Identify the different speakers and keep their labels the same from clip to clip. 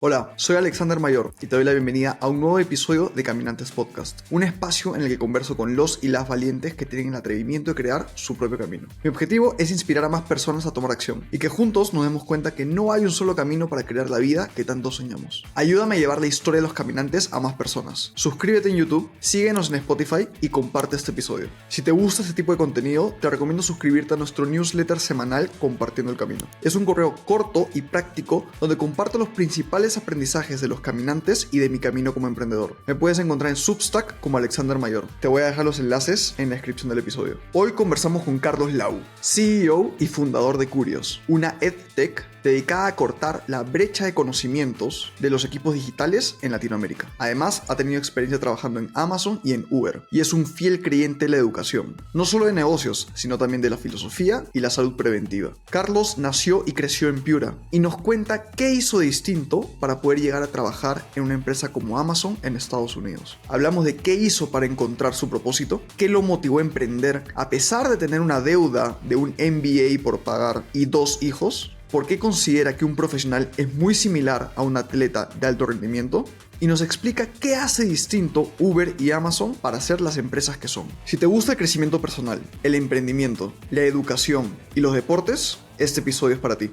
Speaker 1: Hola, soy Alexander Mayor y te doy la bienvenida a un nuevo episodio de Caminantes Podcast, un espacio en el que converso con los y las valientes que tienen el atrevimiento de crear su propio camino. Mi objetivo es inspirar a más personas a tomar acción y que juntos nos demos cuenta que no hay un solo camino para crear la vida que tanto soñamos. Ayúdame a llevar la historia de los caminantes a más personas. Suscríbete en YouTube, síguenos en Spotify y comparte este episodio. Si te gusta este tipo de contenido, te recomiendo suscribirte a nuestro newsletter semanal Compartiendo el Camino. Es un correo corto y práctico donde comparto los principales aprendizajes de los caminantes y de mi camino como emprendedor. Me puedes encontrar en Substack como Alexander Mayor. Te voy a dejar los enlaces en la descripción del episodio. Hoy conversamos con Carlos Lau, CEO y fundador de Curios, una EdTech dedicada a cortar la brecha de conocimientos de los equipos digitales en Latinoamérica. Además, ha tenido experiencia trabajando en Amazon y en Uber, y es un fiel creyente de la educación, no solo de negocios, sino también de la filosofía y la salud preventiva. Carlos nació y creció en Piura, y nos cuenta qué hizo distinto para poder llegar a trabajar en una empresa como Amazon en Estados Unidos. Hablamos de qué hizo para encontrar su propósito, qué lo motivó a emprender a pesar de tener una deuda de un MBA por pagar y 2 hijos, por qué considera que un profesional es muy similar a un atleta de alto rendimiento, y nos explica qué hace distinto Uber y Amazon para ser las empresas que son. Si te gusta el crecimiento personal, el emprendimiento, la educación y los deportes, este episodio es para ti.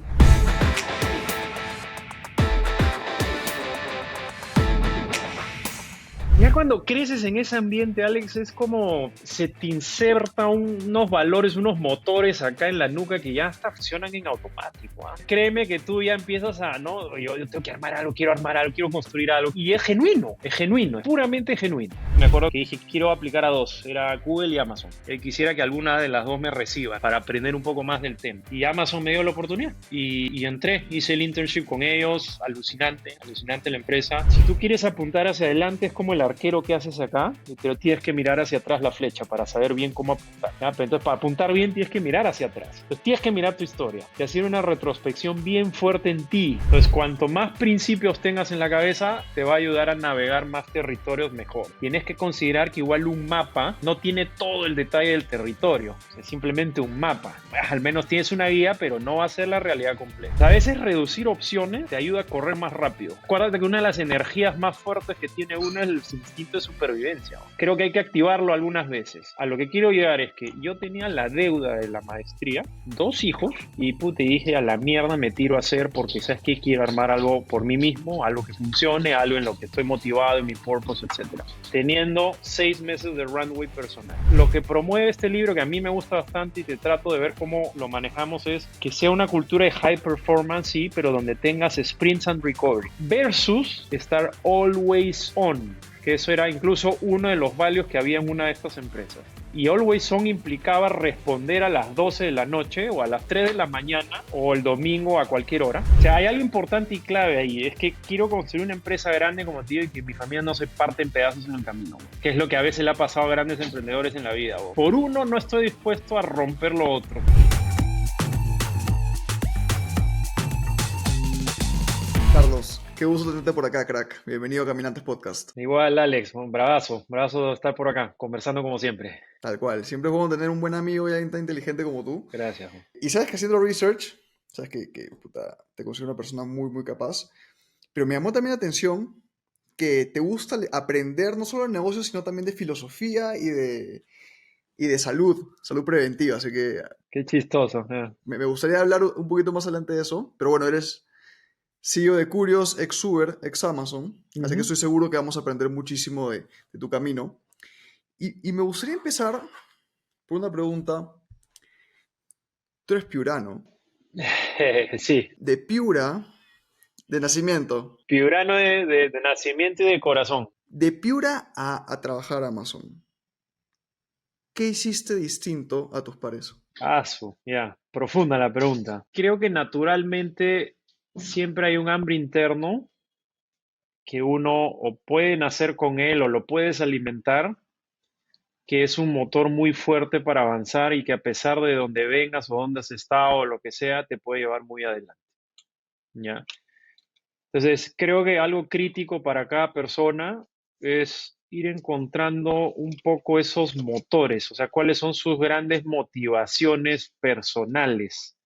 Speaker 2: Ya cuando creces en ese ambiente, Alex, es como se te inserta unos valores, unos motores acá en la nuca que ya hasta funcionan en automático. Créeme que tú ya empiezas a, no, yo tengo que armar algo, quiero construir algo. Y es genuino, es puramente genuino. Me acuerdo que dije, quiero aplicar a 2, era Google y Amazon. Quisiera que alguna de las 2 me reciba para aprender un poco más del tema. Y Amazon me dio la oportunidad. Y entré, hice el internship con ellos, alucinante la empresa. Si tú quieres apuntar hacia adelante, es como el arquero que haces acá, pero tienes que mirar hacia atrás la flecha para saber bien cómo apuntar, ¿ya? Pero entonces, para apuntar bien tienes que mirar hacia atrás. Entonces tienes que mirar tu historia y hacer una retrospección bien fuerte en ti. Entonces, cuanto más principios tengas en la cabeza, te va a ayudar a navegar más territorios mejor. Tienes que considerar que igual un mapa no tiene todo el detalle del territorio, es simplemente un mapa. Al menos tienes una guía, pero no va a ser la realidad completa. A veces reducir opciones te ayuda a correr más rápido. Acuérdate que una de las energías más fuertes que tiene uno es el instinto de supervivencia. Creo que hay que activarlo algunas veces. A lo que quiero llegar es que yo tenía la deuda de la maestría, 2 hijos, y puta, dije, a la mierda me tiro a hacer porque sabes que quiero armar algo por mí mismo, algo que funcione, algo en lo que estoy motivado, en mi purpose, etc. Teniendo 6 meses de runway personal. Lo que promueve este libro, que a mí me gusta bastante y te trato de ver cómo lo manejamos, es que sea una cultura de high performance, sí, pero donde tengas sprints and recovery, versus estar always on, que eso era incluso uno de los values que había en una de estas empresas. Y Always On implicaba responder a las 12 de la noche o a las 3 de la mañana o el domingo a cualquier hora. O sea, hay algo importante y clave ahí, es que quiero construir una empresa grande como tío y que mi familia no se parte en pedazos en el camino, que es lo que a veces le ha pasado a grandes emprendedores en la vida. Por uno no estoy dispuesto a romper lo otro.
Speaker 1: Carlos, qué gusto tenerte por acá, crack. Bienvenido a Caminantes Podcast.
Speaker 2: Igual, Alex, un bravazo de estar por acá, conversando como siempre.
Speaker 1: Tal cual, siempre es bueno tener un buen amigo y alguien tan inteligente como tú.
Speaker 2: Gracias.
Speaker 1: Y sabes que haciendo research, sabes que puta, te considero una persona muy, muy capaz, pero me llamó también la atención que te gusta aprender no solo de negocios, sino también de filosofía y de salud preventiva. Así que
Speaker 2: Qué chistoso.
Speaker 1: me gustaría hablar un poquito más adelante de eso, pero bueno, eres CEO de Curios, ex Uber, ex Amazon, así que
Speaker 2: Uh-huh.
Speaker 1: estoy seguro que vamos a aprender muchísimo de tu camino. Y me gustaría empezar por una pregunta. Tú eres piurano,
Speaker 2: Sí,
Speaker 1: de Piura, de nacimiento,
Speaker 2: piurano de nacimiento y de corazón.
Speaker 1: de Piura a trabajar a Amazon. ¿Qué hiciste distinto a tus pares?
Speaker 2: Ya, profunda la pregunta. Creo que naturalmente siempre hay un hambre interno que uno o puede nacer con él o lo puedes alimentar, que es un motor muy fuerte para avanzar y que a pesar de donde vengas o donde has estado o lo que sea, te puede llevar muy adelante. ¿Ya? Entonces, creo que algo crítico para cada persona es ir encontrando un poco esos motores, o sea, cuáles son sus grandes motivaciones personales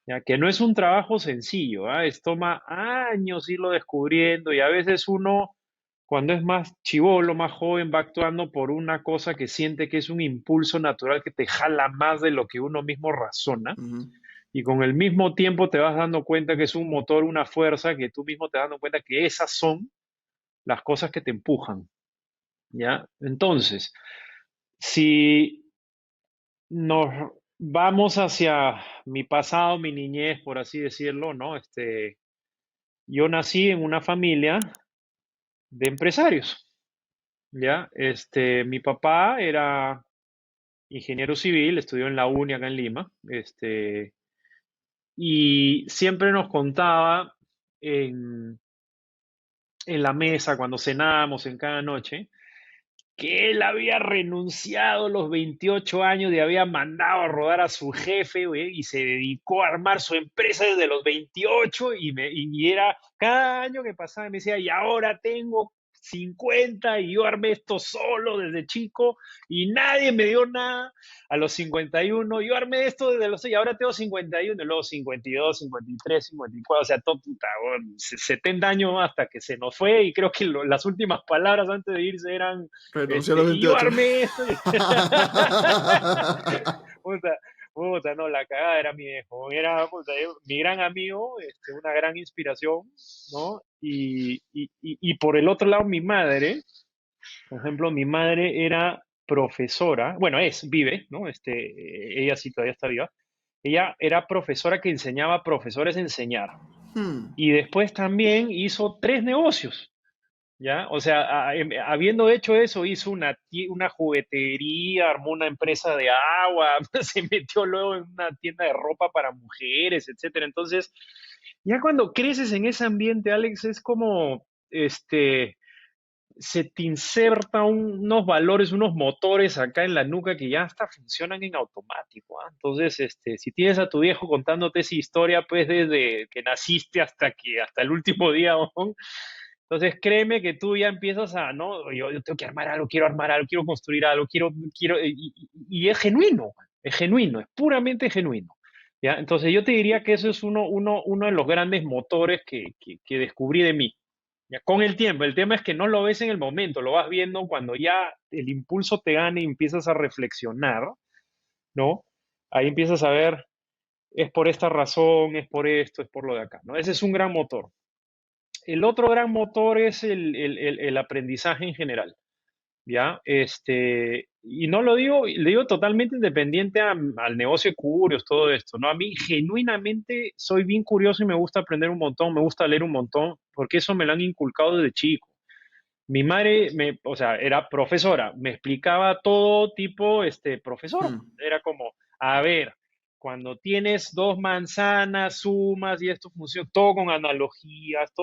Speaker 2: ya que no es un trabajo sencillo, ¿ah? Toma años irlo descubriendo y a veces uno, cuando es más chivolo, más joven, va actuando por una cosa que siente que es un impulso natural que te jala más de lo que uno mismo razona
Speaker 1: Ujú.
Speaker 2: y con el mismo tiempo te vas dando cuenta que es un motor, una fuerza, que tú mismo te vas dando cuenta que esas son las cosas que te empujan, ¿ya? Entonces, si nos vamos hacia mi pasado, mi niñez, por así decirlo, ¿no? Yo nací en una familia de empresarios, ¿ya? Mi papá era ingeniero civil, estudió en la uni acá en Lima, y siempre nos contaba en, en la mesa, cuando cenábamos en cada noche, que él había renunciado a los 28 años y había mandado a rodar a su jefe, güey, y se dedicó a armar su empresa desde los 28 y era cada año que pasaba me decía, y ahora tengo 50 y yo armé esto solo desde chico y nadie me dio nada. A los 51 yo armé esto desde los 6 y ahora tengo 51 y luego 52, 53, 54, o sea, todo, puta, 70 años hasta que se nos fue y creo que las últimas palabras antes de irse eran
Speaker 1: Renunció a los
Speaker 2: y yo
Speaker 1: 28.
Speaker 2: armé esto. Puta, puta, no, la cagada era mi viejo. Era puta, mi gran amigo, una gran inspiración, ¿no? Y por el otro lado, mi madre, por ejemplo, mi madre era profesora, bueno, vive, ¿no? Ella sí todavía está viva. Ella era profesora que enseñaba a profesores a enseñar.
Speaker 1: Hmm.
Speaker 2: Y después también hizo tres negocios. ¿Ya? O sea, habiendo hecho eso, hizo una juguetería, armó una empresa de agua, se metió luego en una tienda de ropa para mujeres, etcétera. Entonces, ya cuando creces en ese ambiente, Alex, es como, se te inserta unos valores, unos motores acá en la nuca que ya hasta funcionan en automático, ¿ah? Entonces, si tienes a tu viejo contándote esa historia, pues desde que naciste hasta el último día, ¿no? Entonces, créeme que tú ya empiezas no, yo tengo que armar algo, quiero construir algo, y es genuino, es puramente genuino. ¿Ya? Entonces, yo te diría que eso es uno de los grandes motores que descubrí de mí. ¿Ya? Con el tiempo, el tema es que no lo ves en el momento, lo vas viendo cuando ya el impulso te gana y empiezas a reflexionar, ¿no? Ahí empiezas a ver, es por esta razón, es por esto, es por lo de acá, ¿no? Ese es un gran motor. El otro gran motor es el aprendizaje en general, ¿ya? Y no lo digo, le digo totalmente independiente al negocio de curios, todo esto, ¿no? A mí genuinamente soy bien curioso y me gusta aprender un montón, me gusta leer un montón, porque eso me lo han inculcado desde chico. Mi madre, o sea, era profesora, me explicaba todo tipo, profesor.
Speaker 1: Hmm.
Speaker 2: Era como, a ver, cuando tienes dos manzanas, sumas y esto funciona, todo con analogías,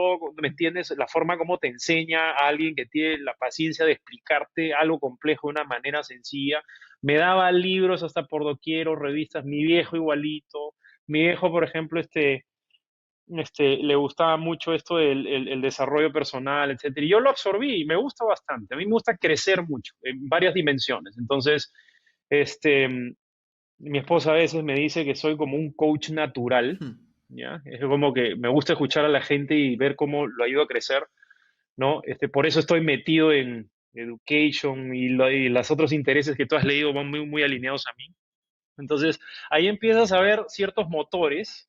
Speaker 2: ¿me entiendes? La forma como te enseña a alguien que tiene la paciencia de explicarte algo complejo de una manera sencilla. Me daba libros hasta por doquier, o revistas, mi viejo igualito. Mi viejo, por ejemplo, le gustaba mucho esto del el desarrollo personal, etcétera. Y yo lo absorbí y me gusta bastante. A mí me gusta crecer mucho en varias dimensiones. Entonces, este, mi esposa a veces me dice que soy como un coach natural,
Speaker 1: Hmm.
Speaker 2: ¿ya? Es como que me gusta escuchar a la gente y ver cómo lo ayuda a crecer, ¿no? Por eso estoy metido en education y los otros intereses que tú has leído van muy, muy alineados a mí. Entonces, ahí empiezas a ver ciertos motores,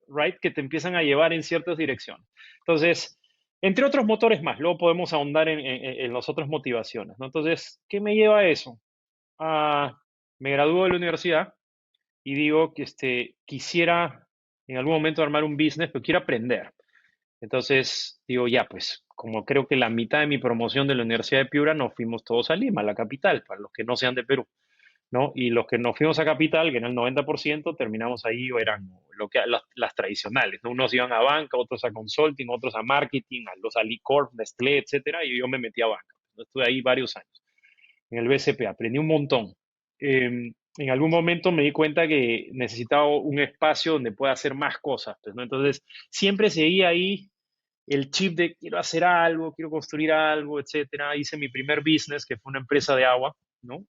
Speaker 2: right, que te empiezan a llevar en ciertas direcciones. Entonces, entre otros motores más, luego podemos ahondar en las otras motivaciones, ¿no? Entonces, ¿qué me lleva a eso? Ah, me gradúo de la universidad y digo que quisiera en algún momento armar un business, pero quiero aprender. Entonces, digo, ya, pues, como creo que la mitad de mi promoción de la Universidad de Piura nos fuimos todos a Lima, la capital, para los que no sean de Perú. ¿No? Y los que nos fuimos a Capital, que era el 90%, terminamos ahí, o eran las tradicionales, ¿no? Unos iban a banca, otros a consulting, otros a marketing, a los Alicorp, Nestlé, etcétera, y yo me metí a banca. Estuve ahí varios años, en el BCP, aprendí un montón. En algún momento me di cuenta que necesitaba un espacio donde pueda hacer más cosas, pues, ¿no? Entonces, siempre seguía ahí el chip de quiero hacer algo, quiero construir algo, etcétera. Hice mi primer business, que fue una empresa de agua, ¿no?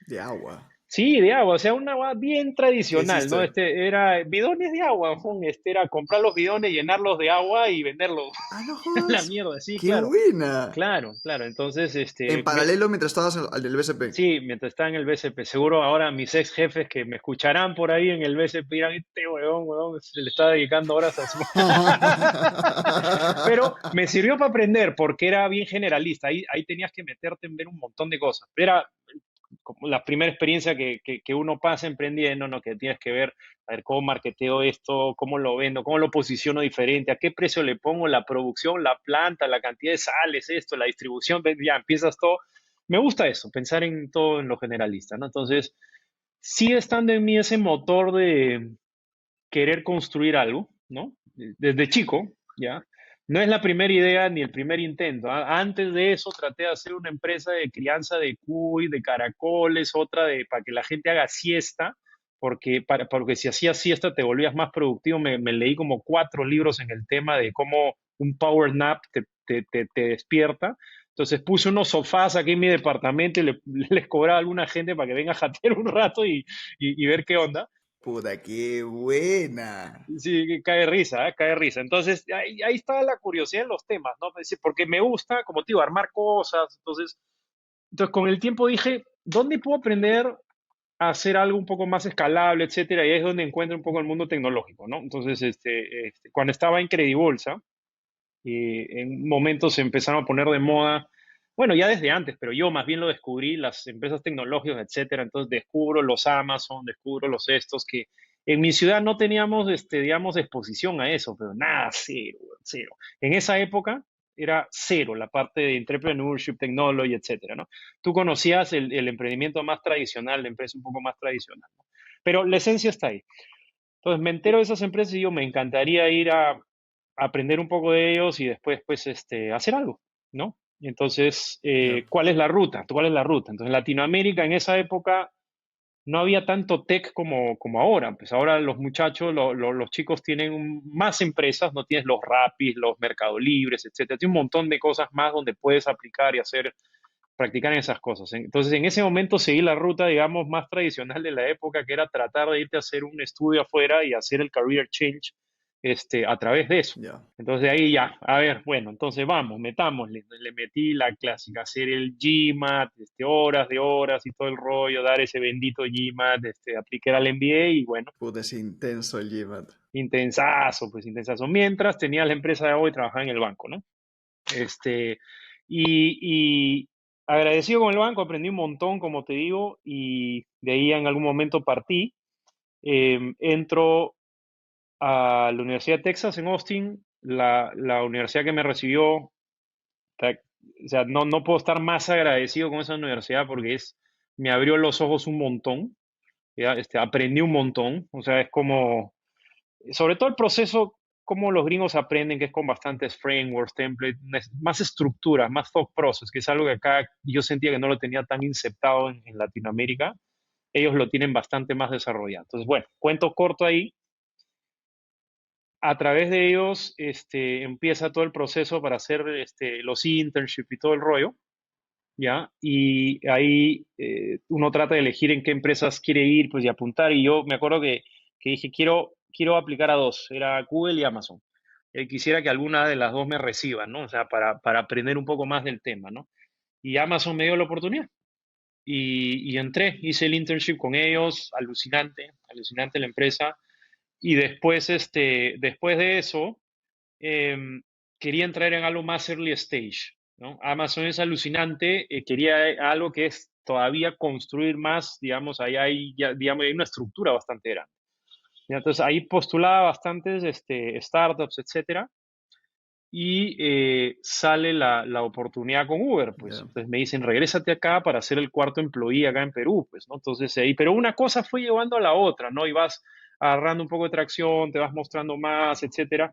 Speaker 1: De agua.
Speaker 2: Sí, de agua, o sea, un agua bien
Speaker 1: ¿Qué
Speaker 2: tradicional, ¿no?
Speaker 1: hiciste?
Speaker 2: Era bidones de agua, era comprar los bidones, llenarlos de agua y venderlos
Speaker 1: Ah, no
Speaker 2: a la
Speaker 1: jodas.
Speaker 2: mierda, sí,
Speaker 1: ¡Qué
Speaker 2: claro,
Speaker 1: buena!
Speaker 2: claro, claro. Entonces,
Speaker 1: En paralelo mientras estabas al del BCP.
Speaker 2: sí, mientras estaba en el BCP, seguro ahora mis ex jefes que me escucharán por ahí en el BCP dirán, este huevón, se le está dedicando horas a su... Pero me sirvió para aprender porque era bien generalista, ahí tenías que meterte en ver un montón de cosas. Era como la primera experiencia que uno pasa emprendiendo, ¿no? Que tienes que ver, a ver cómo marketeo esto, cómo lo vendo, cómo lo posiciono diferente, a qué precio le pongo la producción, la planta, la cantidad de sales, esto, la distribución, ya empiezas todo. Me gusta eso, pensar en todo en lo generalista, ¿no? Entonces, sigue estando en mí ese motor de querer construir algo, ¿no? Desde chico, ¿ya? No es la primera idea ni el primer intento. Antes de eso traté de hacer una empresa de crianza de cuy, de caracoles, otra de para que la gente haga siesta, porque si hacías siesta te volvías más productivo. Me leí como 4 libros en el tema de cómo un power nap te despierta. Entonces puse unos sofás aquí en mi departamento y les cobraba a alguna gente para que venga a jatear un rato y ver qué onda.
Speaker 1: Puta, qué buena.
Speaker 2: Sí, que cae risa, ¿eh? Cae risa. Entonces, ahí está la curiosidad en los temas, ¿no? Porque me gusta, como te digo, armar cosas. Entonces, con el tiempo dije, ¿dónde puedo aprender a hacer algo un poco más escalable, etcétera? Y ahí es donde encuentro un poco el mundo tecnológico, ¿no? Entonces, cuando estaba en Credibolsa, en momentos se empezaron a poner de moda, bueno, ya desde antes, pero yo más bien lo descubrí, las empresas tecnológicas, etcétera. Entonces descubro los Amazon, descubro los estos que en mi ciudad no teníamos, digamos, exposición a eso, pero nada, cero, cero. En esa época era cero la parte de entrepreneurship, technology, etcétera, ¿no? Tú conocías el emprendimiento más tradicional, la empresa un poco más tradicional, ¿no? Pero la esencia está ahí. Entonces me entero de esas empresas y yo me encantaría ir a aprender un poco de ellos y después, pues, hacer algo, ¿no? Y entonces,
Speaker 1: Ya.
Speaker 2: ¿cuál es la ruta? ¿Cuál es la ruta? Entonces, en Latinoamérica en esa época no había tanto tech como ahora. Pues ahora los muchachos, los chicos tienen más empresas, no tienes los Rapis, los Mercado Libres, etcétera. Tiene un montón de cosas más donde puedes aplicar y hacer, practicar esas cosas. Entonces, en ese momento seguí la ruta, digamos, más tradicional de la época, que era tratar de irte a hacer un estudio afuera y hacer el career change a través de eso.
Speaker 1: Ya.
Speaker 2: Entonces, de ahí ya, a ver, bueno, entonces vamos, metámosle. Le metí la clásica, hacer el GMAT, horas de horas y todo el rollo, dar ese bendito GMAT, apliqué al MBA y bueno,
Speaker 1: Puta, es intenso el GMAT.
Speaker 2: intensazo, pues intensazo. Mientras tenía la empresa de agua y trabajaba en el banco, ¿no? Este, y agradecido con el banco, aprendí un montón, como te digo, y de ahí en algún momento partí. Entro a la Universidad de Texas en Austin, la universidad que me recibió, ta- o sea, no puedo estar más agradecido con esa universidad porque me abrió los ojos un montón, ¿ya? Aprendí un montón, o sea, es como sobre todo el proceso, como los gringos aprenden, que es con bastantes frameworks, templates, más estructuras, más thought process, que es algo que acá yo sentía que no lo tenía tan insertado en Latinoamérica. Ellos lo tienen bastante más desarrollado. Entonces, bueno, cuento corto ahí. A través de ellos empieza todo el proceso para hacer los internships y todo el rollo, ¿ya? Y ahí uno trata de elegir en qué empresas quiere ir, pues, y apuntar. Y yo me acuerdo que dije, quiero aplicar a dos, era Google y Amazon. Quisiera que alguna de las dos me reciban, ¿no? O sea, para aprender un poco más del tema, ¿no? Y Amazon me dio la oportunidad. Y entré, hice el internship con ellos, alucinante, alucinante la empresa. Y después de eso, em, quería entrar en algo más early stage, ¿no? Amazon es alucinante, quería algo que es todavía construir más, digamos, ahí hay, ya, digamos, hay una estructura bastante grande. Y entonces ahí postulaba bastantes startups, etcétera, y sale la oportunidad con Uber, pues.
Speaker 1: Ya.
Speaker 2: Entonces me dicen, regrésate acá para ser el cuarto employee acá en Perú, pues, ¿no? Entonces ahí, pero una cosa fue llevando a la otra, ¿no? Y vas agarrando un poco de tracción, te vas mostrando más, etcétera.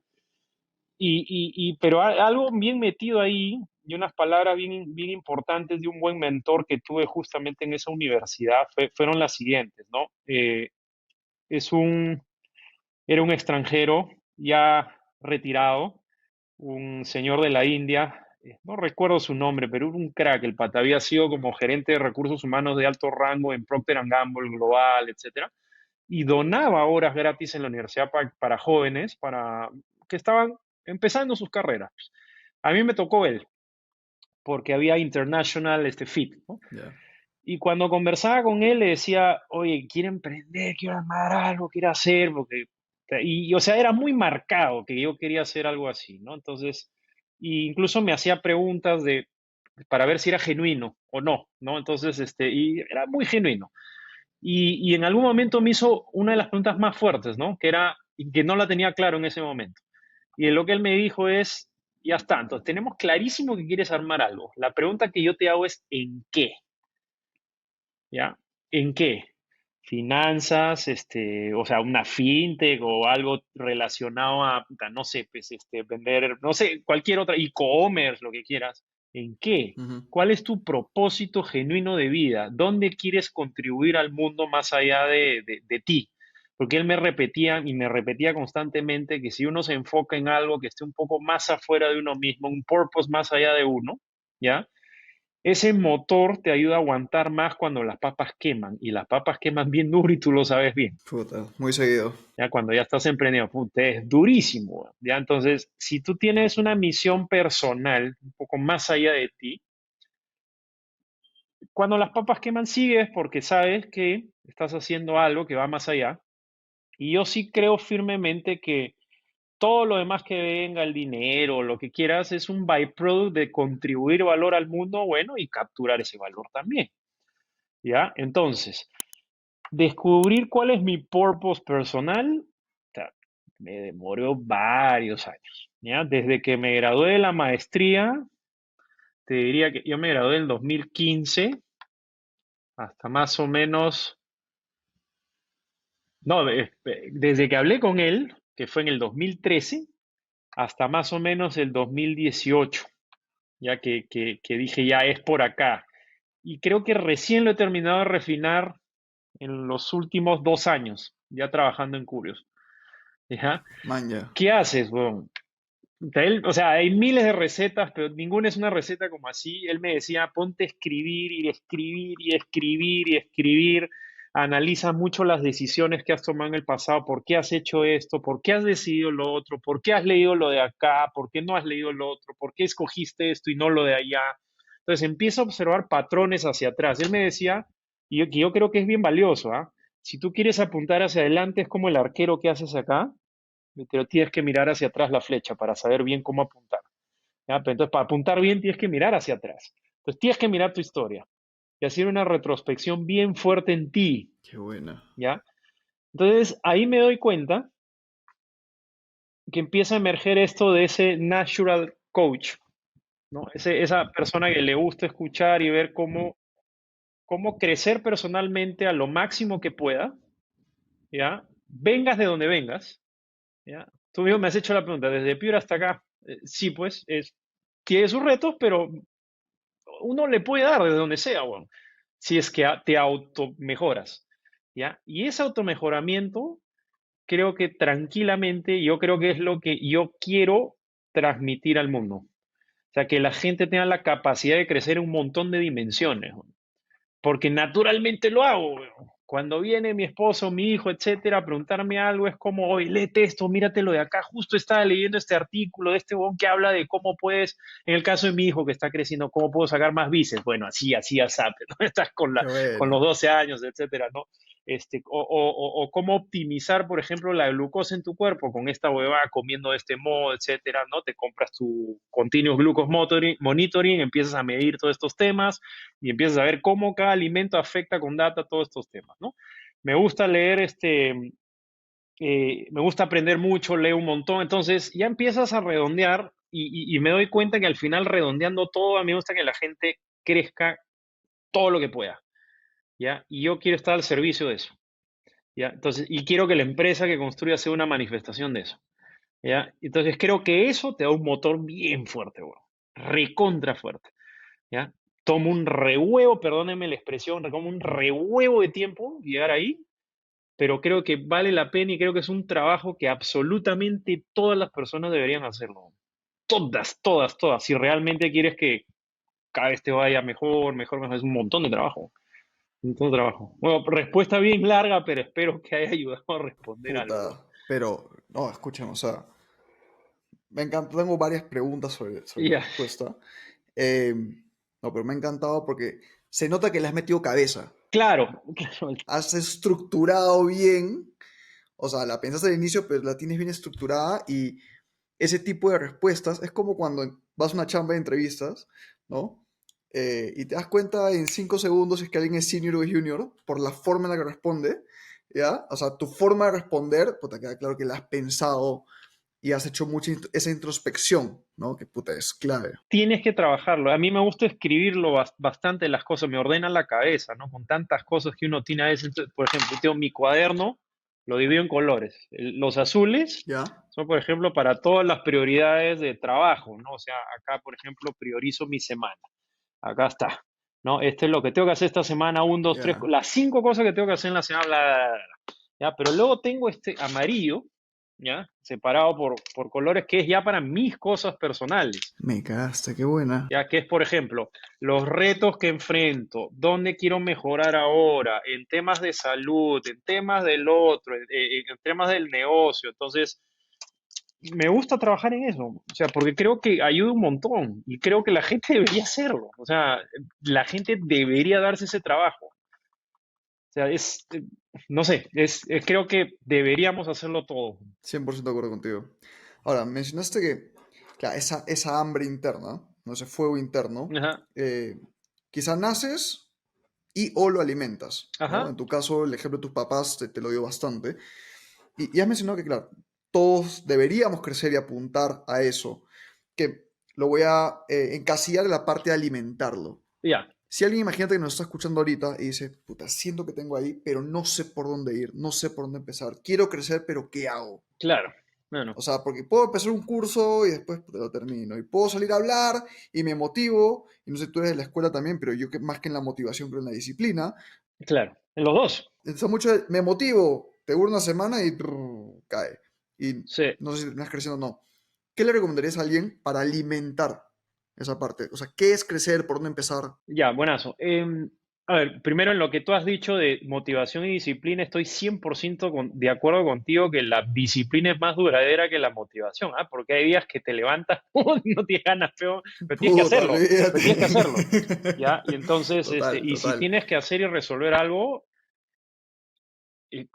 Speaker 2: Pero algo bien metido ahí y unas palabras bien importantes de un buen mentor que tuve justamente en esa universidad fueron las siguientes, ¿no? Es un, Era un extranjero ya retirado, un señor de la India no recuerdo su nombre, pero era un crack. El pata había sido como gerente de recursos humanos de alto rango en Procter Gamble Global, etcétera, y donaba horas gratis en la universidad para jóvenes, para que estaban empezando sus carreras. A mí me tocó él, porque había International Fit, ¿no?
Speaker 1: Ya.
Speaker 2: Y cuando conversaba con él, le decía, oye, quiero emprender, quiero armar algo, quiero hacer, porque... o sea, era muy marcado que yo quería hacer algo así, ¿no? Entonces, incluso me hacía preguntas para ver si era genuino o no, ¿no? Entonces, y era muy genuino. Y en algún momento me hizo una de las preguntas más fuertes, ¿no? Y que no la tenía claro en ese momento. Y lo que él me dijo es, ya está, entonces tenemos clarísimo que quieres armar algo. La pregunta que yo te hago es, ¿en qué? ¿Ya? ¿En qué? Finanzas, o sea, una fintech o algo relacionado a, puta, no sé, pues, vender, no sé, cualquier otra, e-commerce, lo que quieras. ¿En qué?
Speaker 1: Ujú.
Speaker 2: ¿Cuál es tu propósito genuino de vida? ¿Dónde quieres contribuir al mundo más allá de ti? Porque él me repetía y me repetía constantemente que si uno se enfoca en algo que esté un poco más afuera de uno mismo, un purpose más allá de uno, ¿ya? Ese motor te ayuda a aguantar más cuando las papas queman, y las papas queman bien duro y tú lo sabes bien.
Speaker 1: Puta, muy seguido.
Speaker 2: Ya cuando ya estás emprendiendo, puta, es durísimo. Weón. Ya entonces, si tú tienes una misión personal un poco más allá de ti, cuando las papas queman sigues porque sabes que estás haciendo algo que va más allá. Y yo sí creo firmemente que todo lo demás que venga, el dinero, lo que quieras, es un byproduct de contribuir valor al mundo, bueno, y capturar ese valor también. ¿Ya? Entonces, descubrir cuál es mi purpose personal, o sea, me demoró varios años, ¿ya? Desde que me gradué de la maestría, te diría que yo me gradué en 2015 hasta más o menos, no, desde que hablé con él, que fue en el 2013, hasta más o menos el 2018, ya que dije, ya es por acá. Y creo que recién lo he terminado de refinar en los últimos 2 años, ya trabajando en Curios. ¿Ya?
Speaker 1: Man, ya.
Speaker 2: ¿Qué haces, weón? O sea, hay miles de recetas, pero ninguna es una receta como así. Él me decía, ponte a escribir y escribir y escribir y escribir. Analiza mucho las decisiones que has tomado en el pasado, por qué has hecho esto, por qué has decidido lo otro, por qué has leído lo de acá, por qué no has leído lo otro, por qué escogiste esto y no lo de allá. Entonces empieza a observar patrones hacia atrás. Él me decía, y yo creo que es bien valioso, ¿ah? Si tú quieres apuntar hacia adelante, es como el arquero que haces acá, pero tienes que mirar hacia atrás la flecha para saber bien cómo apuntar. ¿Ya? Pero entonces, para apuntar bien, tienes que mirar hacia atrás. Entonces, tienes que mirar tu historia y hacer una retrospección bien fuerte en ti.
Speaker 1: Qué buena.
Speaker 2: ¿Ya? Entonces, ahí me doy cuenta que empieza a emerger esto de ese natural coach, ¿no? Esa persona que le gusta escuchar y ver cómo crecer personalmente a lo máximo que pueda, ¿ya? Vengas de donde vengas, ¿ya? Tú mismo me has hecho la pregunta, desde Piura hasta acá. Sí, pues, tiene sus retos, pero uno le puede dar desde donde sea, weón, si es que te automejoras, ¿ya? Y ese automejoramiento, creo que tranquilamente, yo creo que es lo que yo quiero transmitir al mundo. O sea, que la gente tenga la capacidad de crecer en un montón de dimensiones, weón, porque naturalmente lo hago, weón. Cuando viene mi esposo, mi hijo, etcétera, a preguntarme algo, es como, oye, léete esto, mírate lo de acá. Justo estaba leyendo este artículo de este weón que habla de cómo puedes, en el caso de mi hijo que está creciendo, cómo puedo sacar más bíceps. Bueno, así, así, así, ¿no? Estás
Speaker 1: Qué
Speaker 2: con los
Speaker 1: buena.
Speaker 2: 12 años, etcétera, ¿no? O cómo optimizar, por ejemplo, la glucosa en tu cuerpo con esta huevada, comiendo de este modo, etcétera, ¿no? Te compras tu Continuous Glucose Monitoring, empiezas a medir todos estos temas y empiezas a ver cómo cada alimento afecta con data todos estos temas, ¿no? Me gusta leer, me gusta aprender mucho, leo un montón, entonces ya empiezas a redondear y me doy cuenta que al final redondeando todo, a mí me gusta que la gente crezca todo lo que pueda, ¿ya? Y yo quiero estar al servicio de eso, ¿ya? Entonces, y quiero que la empresa que construya sea una manifestación de eso, ¿ya? Entonces creo que eso te da un motor bien fuerte, bueno, recontra fuerte. ¿Ya? Tomo un rehuevo, perdónenme la expresión, como un rehuevo de tiempo llegar ahí, pero creo que vale la pena y creo que es un trabajo que absolutamente todas las personas deberían hacerlo. todas, todas, todas. Si realmente quieres que cada vez te vaya mejor, mejor, mejor, es un montón de trabajo. Un montón de trabajo. Bueno, respuesta bien larga, pero espero que haya ayudado a responder algo.
Speaker 1: Puta, pero, no, escuchen, o sea, me encanta, tengo varias preguntas sobre tu
Speaker 2: Ya,
Speaker 1: respuesta. Eh, no, pero me ha encantado porque se nota que le has metido cabeza,
Speaker 2: claro, claro,
Speaker 1: has estructurado bien, o sea, la pensaste al inicio, pero la tienes bien estructurada y ese tipo de respuestas es como cuando vas a una chamba de entrevistas, ¿no? Y te das cuenta en 5 segundos si es que alguien es senior o junior por la forma en la que responde, ¿ya? O sea, tu forma de responder, puta, queda claro que la has pensado y has hecho mucha esa introspección, ¿no? Que puta, es clave.
Speaker 2: tienes que trabajarlo. A mí me gusta escribirlo bastante las cosas, me ordena la cabeza, ¿no? Con tantas cosas que uno tiene a veces. Por ejemplo, yo tengo mi cuaderno, lo divido en colores. Los azules
Speaker 1: ¿Ya?
Speaker 2: son, por ejemplo, para todas las prioridades de trabajo, ¿no? O sea, acá, por ejemplo, priorizo mi semana. Acá está, ¿no? Este es lo que tengo que hacer esta semana, un, dos, tres,
Speaker 1: ¿Ya?
Speaker 2: las 5 cosas que tengo que hacer en la semana, bla, bla, bla, bla. ¿Ya? Pero luego tengo este amarillo, ¿ya? Separado por colores, que es ya para mis cosas personales.
Speaker 1: Me cagaste, qué buena.
Speaker 2: Ya que es, por ejemplo, los retos que enfrento, dónde quiero mejorar ahora, en temas de salud, en temas del otro, en temas del negocio. Entonces, me gusta trabajar en eso, o sea, porque creo que ayuda un montón y creo que la gente debería hacerlo, o sea, la gente debería darse ese trabajo. O sea, no sé, creo que deberíamos hacerlo todo.
Speaker 1: 100% de acuerdo contigo. Ahora, mencionaste que, claro, esa hambre interna, ¿no? Ese fuego interno,
Speaker 2: Ajá,
Speaker 1: quizá naces y o lo alimentas, ¿no?
Speaker 2: ajá,
Speaker 1: En tu caso, el ejemplo de tus papás te lo dio bastante. Y has mencionado que, claro, todos deberíamos crecer y apuntar a eso, que lo voy a encasillar en la parte de alimentarlo.
Speaker 2: ya,
Speaker 1: Si alguien, imagínate que nos está escuchando ahorita y dice, puta, siento que tengo ahí, pero no sé por dónde ir, no sé por dónde empezar, quiero crecer, pero ¿qué hago?
Speaker 2: claro, bueno,
Speaker 1: O sea, porque puedo empezar un curso y después puta, lo termino. Y puedo salir a hablar y me motivo. Y no sé, tú eres de la escuela también, pero yo que más que en la motivación creo en la disciplina.
Speaker 2: claro, en los dos,
Speaker 1: Entonces mucho me motivo, te dura una semana y cae. Y
Speaker 2: sí.
Speaker 1: no sé si terminas creciendo o no. ¿Qué le recomendarías a alguien para alimentar esa parte? O sea, ¿qué es crecer? ¿Por dónde empezar?
Speaker 2: Ya, buenazo. A ver, primero en lo que tú has dicho de motivación y disciplina, estoy 100% de acuerdo contigo que la disciplina es más duradera que la motivación, ¿ah? Porque hay días que te levantas, no tienes ganas, pero tienes que
Speaker 1: Puta,
Speaker 2: hacerlo,
Speaker 1: olvídate.
Speaker 2: pero tienes que hacerlo, ¿ya? Y entonces,
Speaker 1: Total,
Speaker 2: y si
Speaker 1: total.
Speaker 2: tienes que hacer y resolver algo, y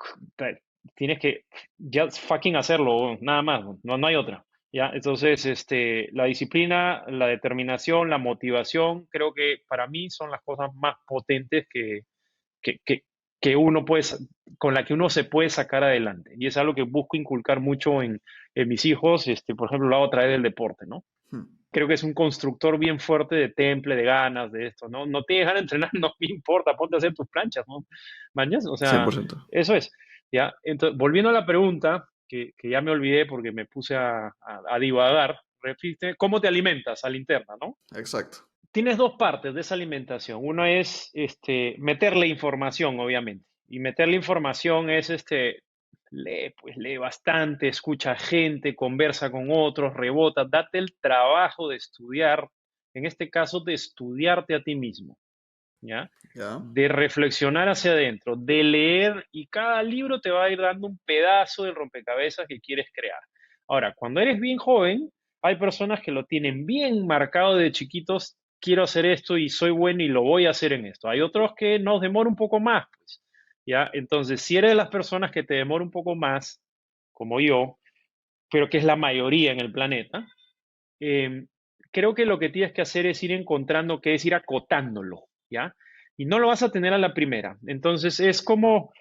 Speaker 2: tienes que just fucking hacerlo, nada más, no hay otra. ¿Ya? Entonces, la disciplina, la determinación, la motivación, creo que para mí son las cosas más potentes que, que, que uno puede, con la que uno se puede sacar adelante. Y es algo que busco inculcar mucho en mis hijos, por ejemplo, lo hago a través del deporte, ¿no?
Speaker 1: Hmm,
Speaker 2: Creo que es un constructor bien fuerte de temple, de ganas, de esto, ¿no? No te dejan entrenar, no me importa, ponte a hacer tus planchas, ¿no? ¿Mañas? O
Speaker 1: cien por
Speaker 2: sea,
Speaker 1: ciento.
Speaker 2: eso es, ¿ya? Entonces, volviendo a la pregunta, que ya me olvidé porque me puse a divagar, repite, ¿cómo te alimentas a la interna, ¿no?
Speaker 1: Exacto.
Speaker 2: Tienes dos partes de esa alimentación. Uno es meterle información, obviamente. Y meterle información es lee, pues lee bastante, escucha gente, conversa con otros, rebota, date el trabajo de estudiar, en este caso de estudiarte a ti mismo, ¿ya?
Speaker 1: ¿Ya?
Speaker 2: De reflexionar hacia adentro, de leer y cada libro te va a ir dando un pedazo del rompecabezas que quieres crear. Ahora, cuando eres bien joven, hay personas que lo tienen bien marcado de chiquitos, quiero hacer esto y soy bueno y lo voy a hacer en esto. Hay otros que nos demora un poco más, pues, ¿ya? Entonces, si eres de las personas que te demora un poco más, como yo, pero que es la mayoría en el planeta, eh, creo que lo que tienes que hacer es ir encontrando, que es ir acotándolo, ¿ya? Y no lo vas a tener a la primera. Entonces es como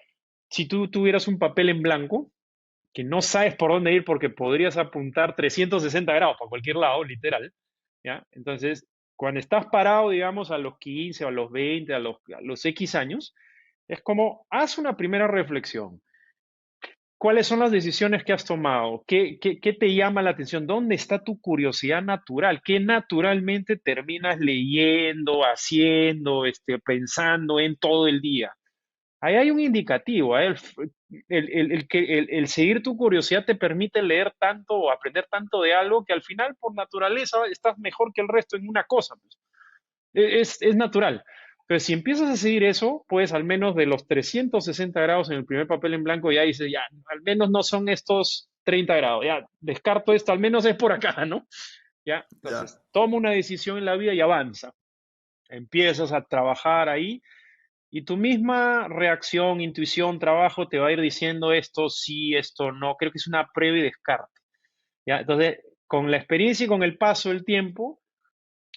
Speaker 2: si tú tuvieras un papel en blanco que no sabes por dónde ir porque podrías apuntar 360 grados para cualquier lado, literal, ¿ya? Entonces, cuando estás parado, digamos, a los 15 o a los 20, a los X años, es como, haz una primera reflexión. ¿Cuáles son las decisiones que has tomado? ¿Qué te llama la atención? ¿Dónde está tu curiosidad natural? ¿Qué naturalmente terminas leyendo, haciendo, pensando en todo el día? Ahí hay un indicativo. el seguir tu curiosidad te permite leer tanto o aprender tanto de algo que al final, por naturaleza, estás mejor que el resto en una cosa, pues. Es natural. Pero si empiezas a seguir eso, pues al menos de los 360 grados en el primer papel en blanco, ya dices, ya, al menos no son estos 30 grados, ya, descarto esto, al menos es por acá, ¿no? Ya,
Speaker 1: Ya,
Speaker 2: entonces, toma una decisión en la vida y avanza. Empiezas a trabajar ahí y tu misma reacción, intuición, trabajo te va a ir diciendo esto sí, esto no. Creo que es una prueba y descarte. ¿Ya? Entonces, con la experiencia y con el paso del tiempo,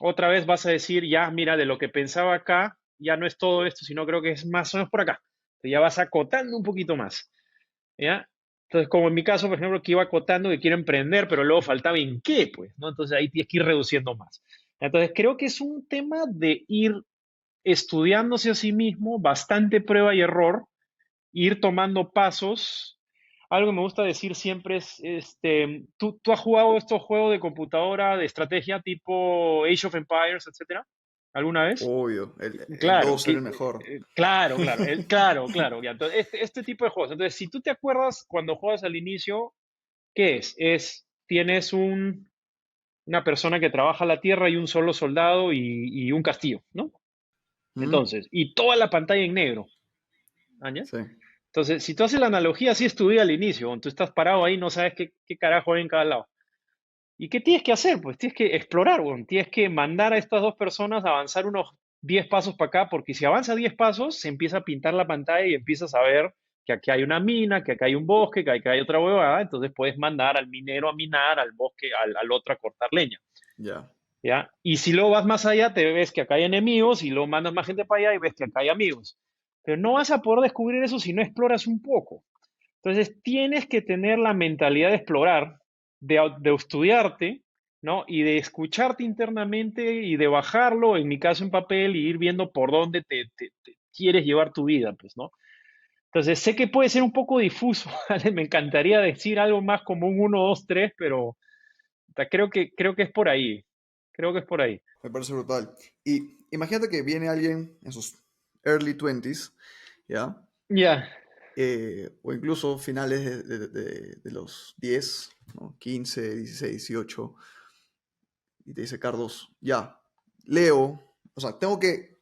Speaker 2: otra vez vas a decir, ya, mira, de lo que pensaba acá, ya no es todo esto, sino creo que es más o menos por acá. Entonces, ya vas acotando un poquito más. ¿Ya? Entonces, como en mi caso, por ejemplo, que iba acotando que quiero emprender, pero luego faltaba en qué, pues, ¿no? Entonces ahí tienes que ir reduciendo más. Entonces, creo que es un tema de ir estudiándose a sí mismo, bastante prueba y error, ir tomando pasos. Algo que me gusta decir siempre es, ¿tú has jugado estos juegos de computadora de estrategia tipo Age of Empires, etcétera? ¿Alguna vez?
Speaker 1: obvio. El
Speaker 2: Claro,
Speaker 1: 2 era el mejor.
Speaker 2: claro. Ya. Entonces, este tipo de juegos. Entonces, si tú te acuerdas cuando juegas al inicio, ¿qué es? Tienes una persona que trabaja la tierra y un solo soldado y un castillo, ¿no?
Speaker 1: ¿Mm?
Speaker 2: Entonces, y toda la pantalla en negro. ¿Aña?
Speaker 1: Sí.
Speaker 2: Entonces, si tú haces la analogía, así es tu vida al inicio, tú estás parado ahí, no sabes qué carajo hay en cada lado. ¿Y qué tienes que hacer? Pues tienes que explorar, weón. Tienes que mandar a estas dos personas a avanzar unos 10 pasos para acá, porque si avanza 10 pasos, se empieza a pintar la pantalla y empiezas a ver que aquí hay una mina, que acá hay un bosque, que acá hay otra huevada, entonces puedes mandar al minero a minar, al bosque, al otro a cortar leña,
Speaker 1: Ya.
Speaker 2: ¿ya? Y si luego vas más allá, te ves que acá hay enemigos y luego mandas más gente para allá y ves que acá hay amigos. Pero no vas a poder descubrir eso si no exploras un poco. Entonces, tienes que tener la mentalidad de explorar, de estudiarte, ¿no? Y de escucharte internamente y de bajarlo, en mi caso en papel, y ir viendo por dónde te quieres llevar tu vida, pues, ¿no? Entonces, sé que puede ser un poco difuso, ¿vale? Me encantaría decir algo más como un uno 2 3 pero creo que es por ahí. Creo que es por ahí.
Speaker 1: Me parece brutal. Y imagínate que viene alguien en sus early twenties, ¿ya?
Speaker 2: Ya,
Speaker 1: O incluso finales de los 10, ¿no? 15, 16, 18, y te dice, Carlos, ya, leo, o sea, tengo que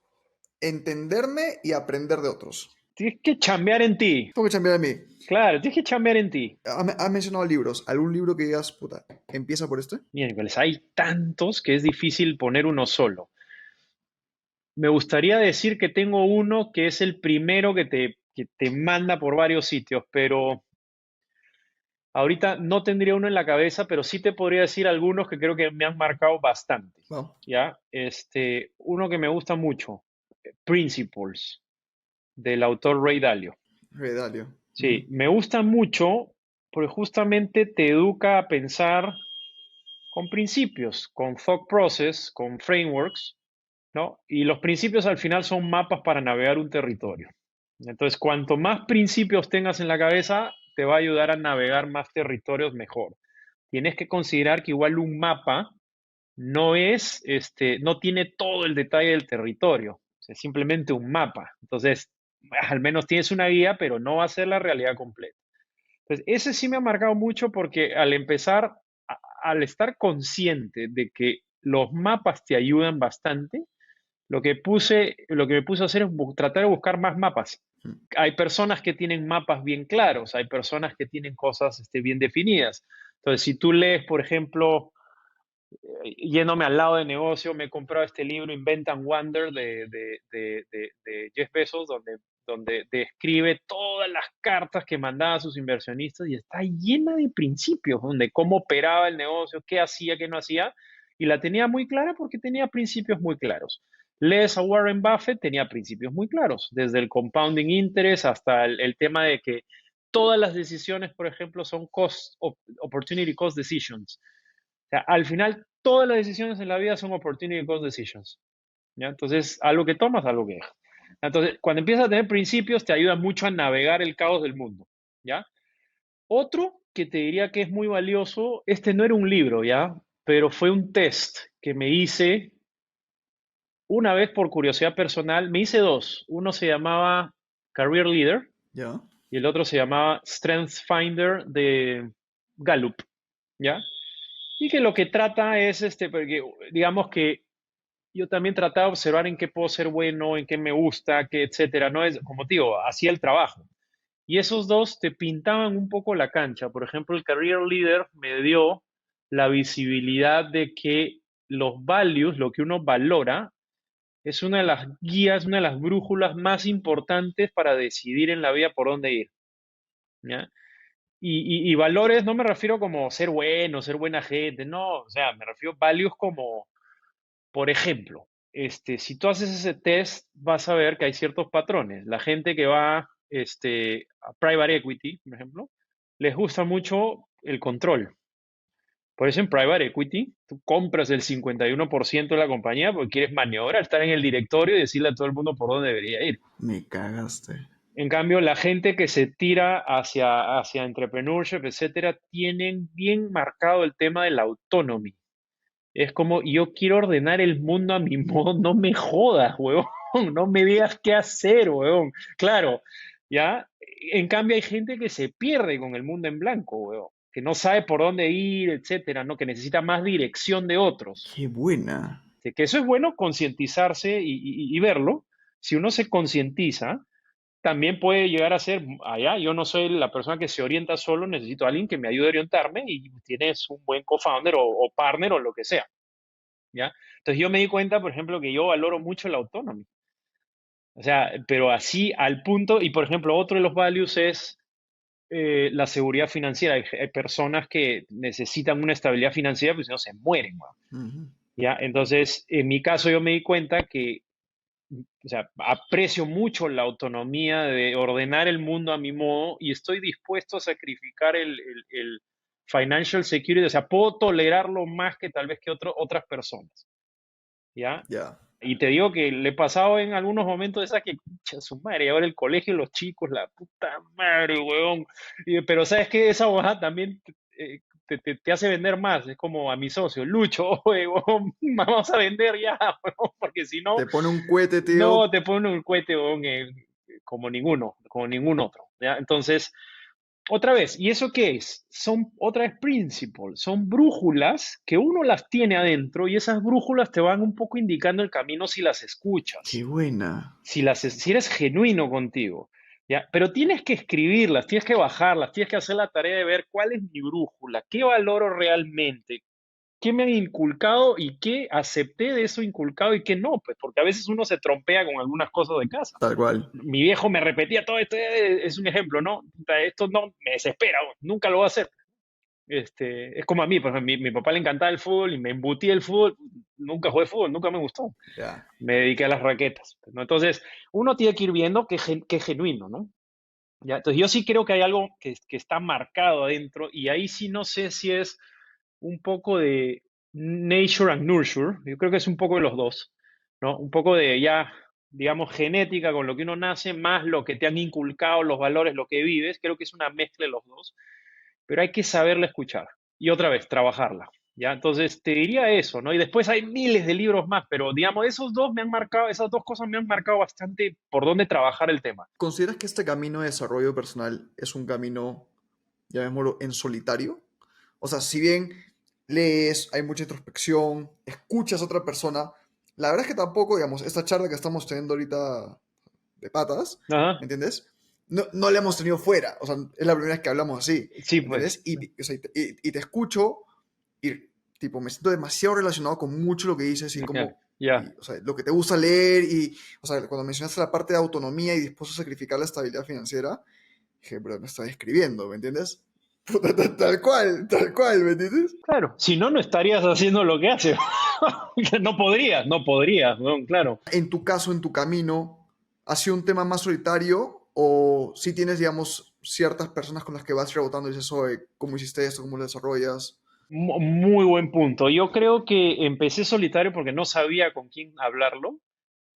Speaker 1: entenderme y aprender de otros.
Speaker 2: tienes que chambear en ti.
Speaker 1: Tengo que cambiar de mí.
Speaker 2: Claro, tienes que chambear en ti.
Speaker 1: Has mencionado libros. ¿Algún libro que digas, puta, empieza por este?
Speaker 2: Miércoles, hay tantos que es difícil poner uno solo. Me gustaría decir que tengo uno que es el primero que te manda por varios sitios, pero ahorita no tendría uno en la cabeza, pero sí te podría decir algunos que creo que me han marcado bastante.
Speaker 1: No,
Speaker 2: ¿Ya? Uno que me gusta mucho, Principles, del autor Ray Dalio.
Speaker 1: Redalio.
Speaker 2: Sí, me gusta mucho porque justamente te educa a pensar con principios, con thought process, con frameworks, ¿no? Y los principios al final son mapas para navegar un territorio. Entonces, cuanto más principios tengas en la cabeza, te va a ayudar a navegar más territorios mejor. Tienes que considerar que igual un mapa no tiene todo el detalle del territorio, es simplemente un mapa. Entonces, al menos tienes una guía, pero no va a ser la realidad completa. Entonces, ese sí me ha marcado mucho porque al empezar, al estar consciente de que los mapas te ayudan bastante, lo que me puse a hacer es tratar de buscar más mapas.
Speaker 1: Mm.
Speaker 2: Hay personas que tienen mapas bien claros, hay personas que tienen cosas bien definidas. Entonces, si tú lees, por ejemplo, yéndome al lado de negocio, me he comprado este libro Invent and Wonder de Jeff Bezos, donde describe todas las cartas que mandaba a sus inversionistas y está llena de principios, donde cómo operaba el negocio, qué hacía, qué no hacía, y la tenía muy clara porque tenía principios muy claros. Lees a Warren Buffett, tenía principios muy claros, desde el compounding interest hasta el tema de que todas las decisiones, por ejemplo, son opportunity cost decisions. O sea, al final, todas las decisiones en la vida son opportunity cost decisions. ¿Ya? Entonces, algo que tomas, algo que dejas. Entonces, cuando empiezas a tener principios, te ayuda mucho a navegar el caos del mundo. ¿Ya? Otro que te diría que es muy valioso, no era un libro, ¿ya? Pero fue un test que me hice una vez por curiosidad personal. Me hice dos. Uno se llamaba Career Leader,
Speaker 1: ¿Ya?
Speaker 2: y el otro se llamaba Strength Finder de Gallup, ¿ya? Y que lo que trata es, porque digamos que yo también trataba de observar en qué puedo ser bueno, en qué me gusta, qué, etcétera. No es, como te digo, hacía el trabajo. Y esos dos te pintaban un poco la cancha. Por ejemplo, el Career Leader me dio la visibilidad de que los values, lo que uno valora, es una de las guías, una de las brújulas más importantes para decidir en la vida por dónde ir, ¿ya? Y valores no me refiero como ser bueno, ser buena gente, no, o sea, me refiero a values como, por ejemplo, si tú haces ese test, vas a ver que hay ciertos patrones. La gente que va a private equity, por ejemplo, les gusta mucho el control. Por eso en private equity, tú compras el 51% de la compañía porque quieres maniobrar, estar en el directorio y decirle a todo el mundo por dónde debería ir.
Speaker 1: Me cagaste.
Speaker 2: En cambio, la gente que se tira hacia entrepreneurship, etcétera, tienen bien marcado el tema del autonomy. Es como, yo quiero ordenar el mundo a mi modo, no me jodas, huevón, no me digas qué hacer, huevón. Claro, ¿ya? En cambio hay gente que se pierde con el mundo en blanco, huevón, que no sabe por dónde ir, etcétera, ¿no? Que necesita más dirección de otros.
Speaker 1: Qué buena.
Speaker 2: Que eso es bueno concientizarse y verlo. Si uno se concientiza, también puede llegar a ser, allá, yo no soy la persona que se orienta solo, necesito a alguien que me ayude a orientarme y tienes un buen co-founder o partner o lo que sea. ¿Ya? Entonces yo me di cuenta, por ejemplo, que yo valoro mucho la autonomía. O sea, pero así al punto, y por ejemplo, otro de los values es la seguridad financiera. Hay personas que necesitan una estabilidad financiera, pues si no se mueren, ¿no?
Speaker 1: Ujú.
Speaker 2: ¿Ya? Entonces, en mi caso yo me di cuenta que, o sea, aprecio mucho la autonomía de ordenar el mundo a mi modo y estoy dispuesto a sacrificar el financial security, o sea, puedo tolerarlo más que tal vez que otras personas. ¿Ya?
Speaker 1: Ya.
Speaker 2: Y te digo que le he pasado en algunos momentos esa que, pucha, su madre, ahora el colegio, los chicos, la puta madre, huevón. Pero sabes que esa hoja también te hace vender más. Es como a mi socio, Lucho, huevón, vamos a vender ya, huevón, porque si no,
Speaker 1: Te pone un cohete,
Speaker 2: no
Speaker 1: tío.
Speaker 2: te pone un cohete, huevón, como ninguno, como ningún otro. ¿Ya? Entonces, otra vez, ¿y eso qué es? Son, otra vez, principles, son brújulas que uno las tiene adentro y esas brújulas te van un poco indicando el camino si las
Speaker 1: Qué
Speaker 2: escuchas,
Speaker 1: buena.
Speaker 2: si eres genuino contigo, ¿ya? Pero tienes que escribirlas, tienes que bajarlas, tienes que hacer la tarea de ver cuál es mi brújula, qué valoro realmente, qué me han inculcado y qué acepté de eso inculcado y qué no, pues porque a veces uno se trompea con algunas cosas de casa.
Speaker 1: Tal cual.
Speaker 2: Mi viejo me repetía todo esto, es un ejemplo, ¿no? Esto no me desespera, nunca lo voy a hacer. Es como a mí, por ejemplo, mi papá le encantaba el fútbol y me embutí el fútbol, nunca jugué fútbol, nunca me gustó,
Speaker 1: Ya.
Speaker 2: me dediqué a las raquetas, ¿no? Entonces, uno tiene que ir viendo qué es genuino, ¿no? ¿Ya? Entonces, yo sí creo que hay algo que está marcado adentro y ahí sí no sé si es un poco de nature and nurture, yo creo que es un poco de los dos, ¿no? Un poco de ya, digamos, genética con lo que uno nace, más lo que te han inculcado, los valores, lo que vives, creo que es una mezcla de los dos, pero hay que saberla escuchar y otra vez, trabajarla, ¿ya? Entonces, te diría eso, ¿no? Y después hay miles de libros más, pero digamos, esos dos me han marcado, esas dos cosas me han marcado bastante por dónde trabajar el tema.
Speaker 1: ¿Consideras que este camino de desarrollo personal es un camino, llamémoslo, en solitario? O sea, si bien lees, hay mucha introspección, escuchas a otra persona, la verdad es que tampoco, digamos, esta charla que estamos teniendo ahorita de patas, ¿me
Speaker 2: Ajá,
Speaker 1: entiendes? No, no la hemos tenido fuera, o sea, es la primera vez que hablamos así,
Speaker 2: sí,
Speaker 1: ¿me
Speaker 2: pues,
Speaker 1: entiendes? O sea, y te escucho y, tipo, me siento demasiado relacionado con mucho lo que dices y
Speaker 2: ya,
Speaker 1: como,
Speaker 2: ya.
Speaker 1: o sea, lo que te gusta leer y, o sea, cuando mencionaste la parte de autonomía y dispuesto a sacrificar la estabilidad financiera, dije, bro, me está escribiendo, ¿me entiendes? Puta, tal cual, ¿me entiendes?
Speaker 2: Claro, si no, no estarías haciendo lo que haces. No podrías, bueno, claro.
Speaker 1: En tu caso, en tu camino, ¿ha sido un tema más solitario o si tienes, digamos, ciertas personas con las que vas rebotando y dices, oye, ¿cómo hiciste esto? ¿Cómo lo desarrollas?
Speaker 2: Muy buen punto. Yo creo que empecé solitario porque no sabía con quién hablarlo,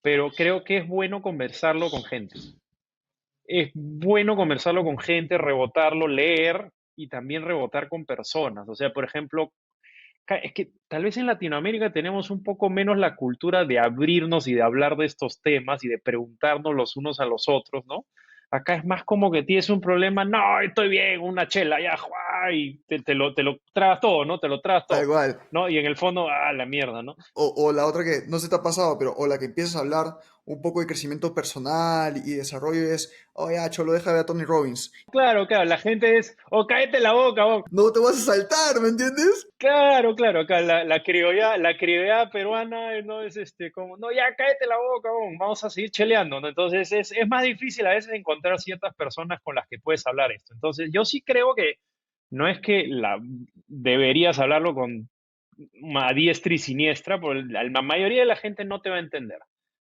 Speaker 2: pero creo que es bueno conversarlo con gente. Es bueno conversarlo con gente, rebotarlo, leer y también rebotar con personas. O sea, por ejemplo, es que tal vez en Latinoamérica tenemos un poco menos la cultura de abrirnos y de hablar de estos temas y de preguntarnos los unos a los otros, ¿no? Acá es más como que tienes un problema, no, estoy bien, una chela, ya, ¡juá! Y te lo tragas todo, ¿no? Te lo tragas
Speaker 1: Tal
Speaker 2: todo,
Speaker 1: cual.
Speaker 2: ¿no? Y en el fondo, la mierda, ¿no?
Speaker 1: O la otra que no se te ha pasado, pero o la que empiezas a hablar un poco de crecimiento personal y desarrollo es, oh ya, cholo, deja de ver a Tony Robbins.
Speaker 2: Claro, claro, la gente es, cállate la boca, vos.
Speaker 1: No te vas a saltar, ¿me entiendes?
Speaker 2: Claro, claro, acá la criolla peruana no es como, no, ya cállate la boca, vos, vamos a seguir cheleando, ¿no? Entonces es más difícil a veces encontrar ciertas personas con las que puedes hablar esto. Entonces yo sí creo que no es que deberías hablarlo con a diestra y siniestra, porque la mayoría de la gente no te va a entender.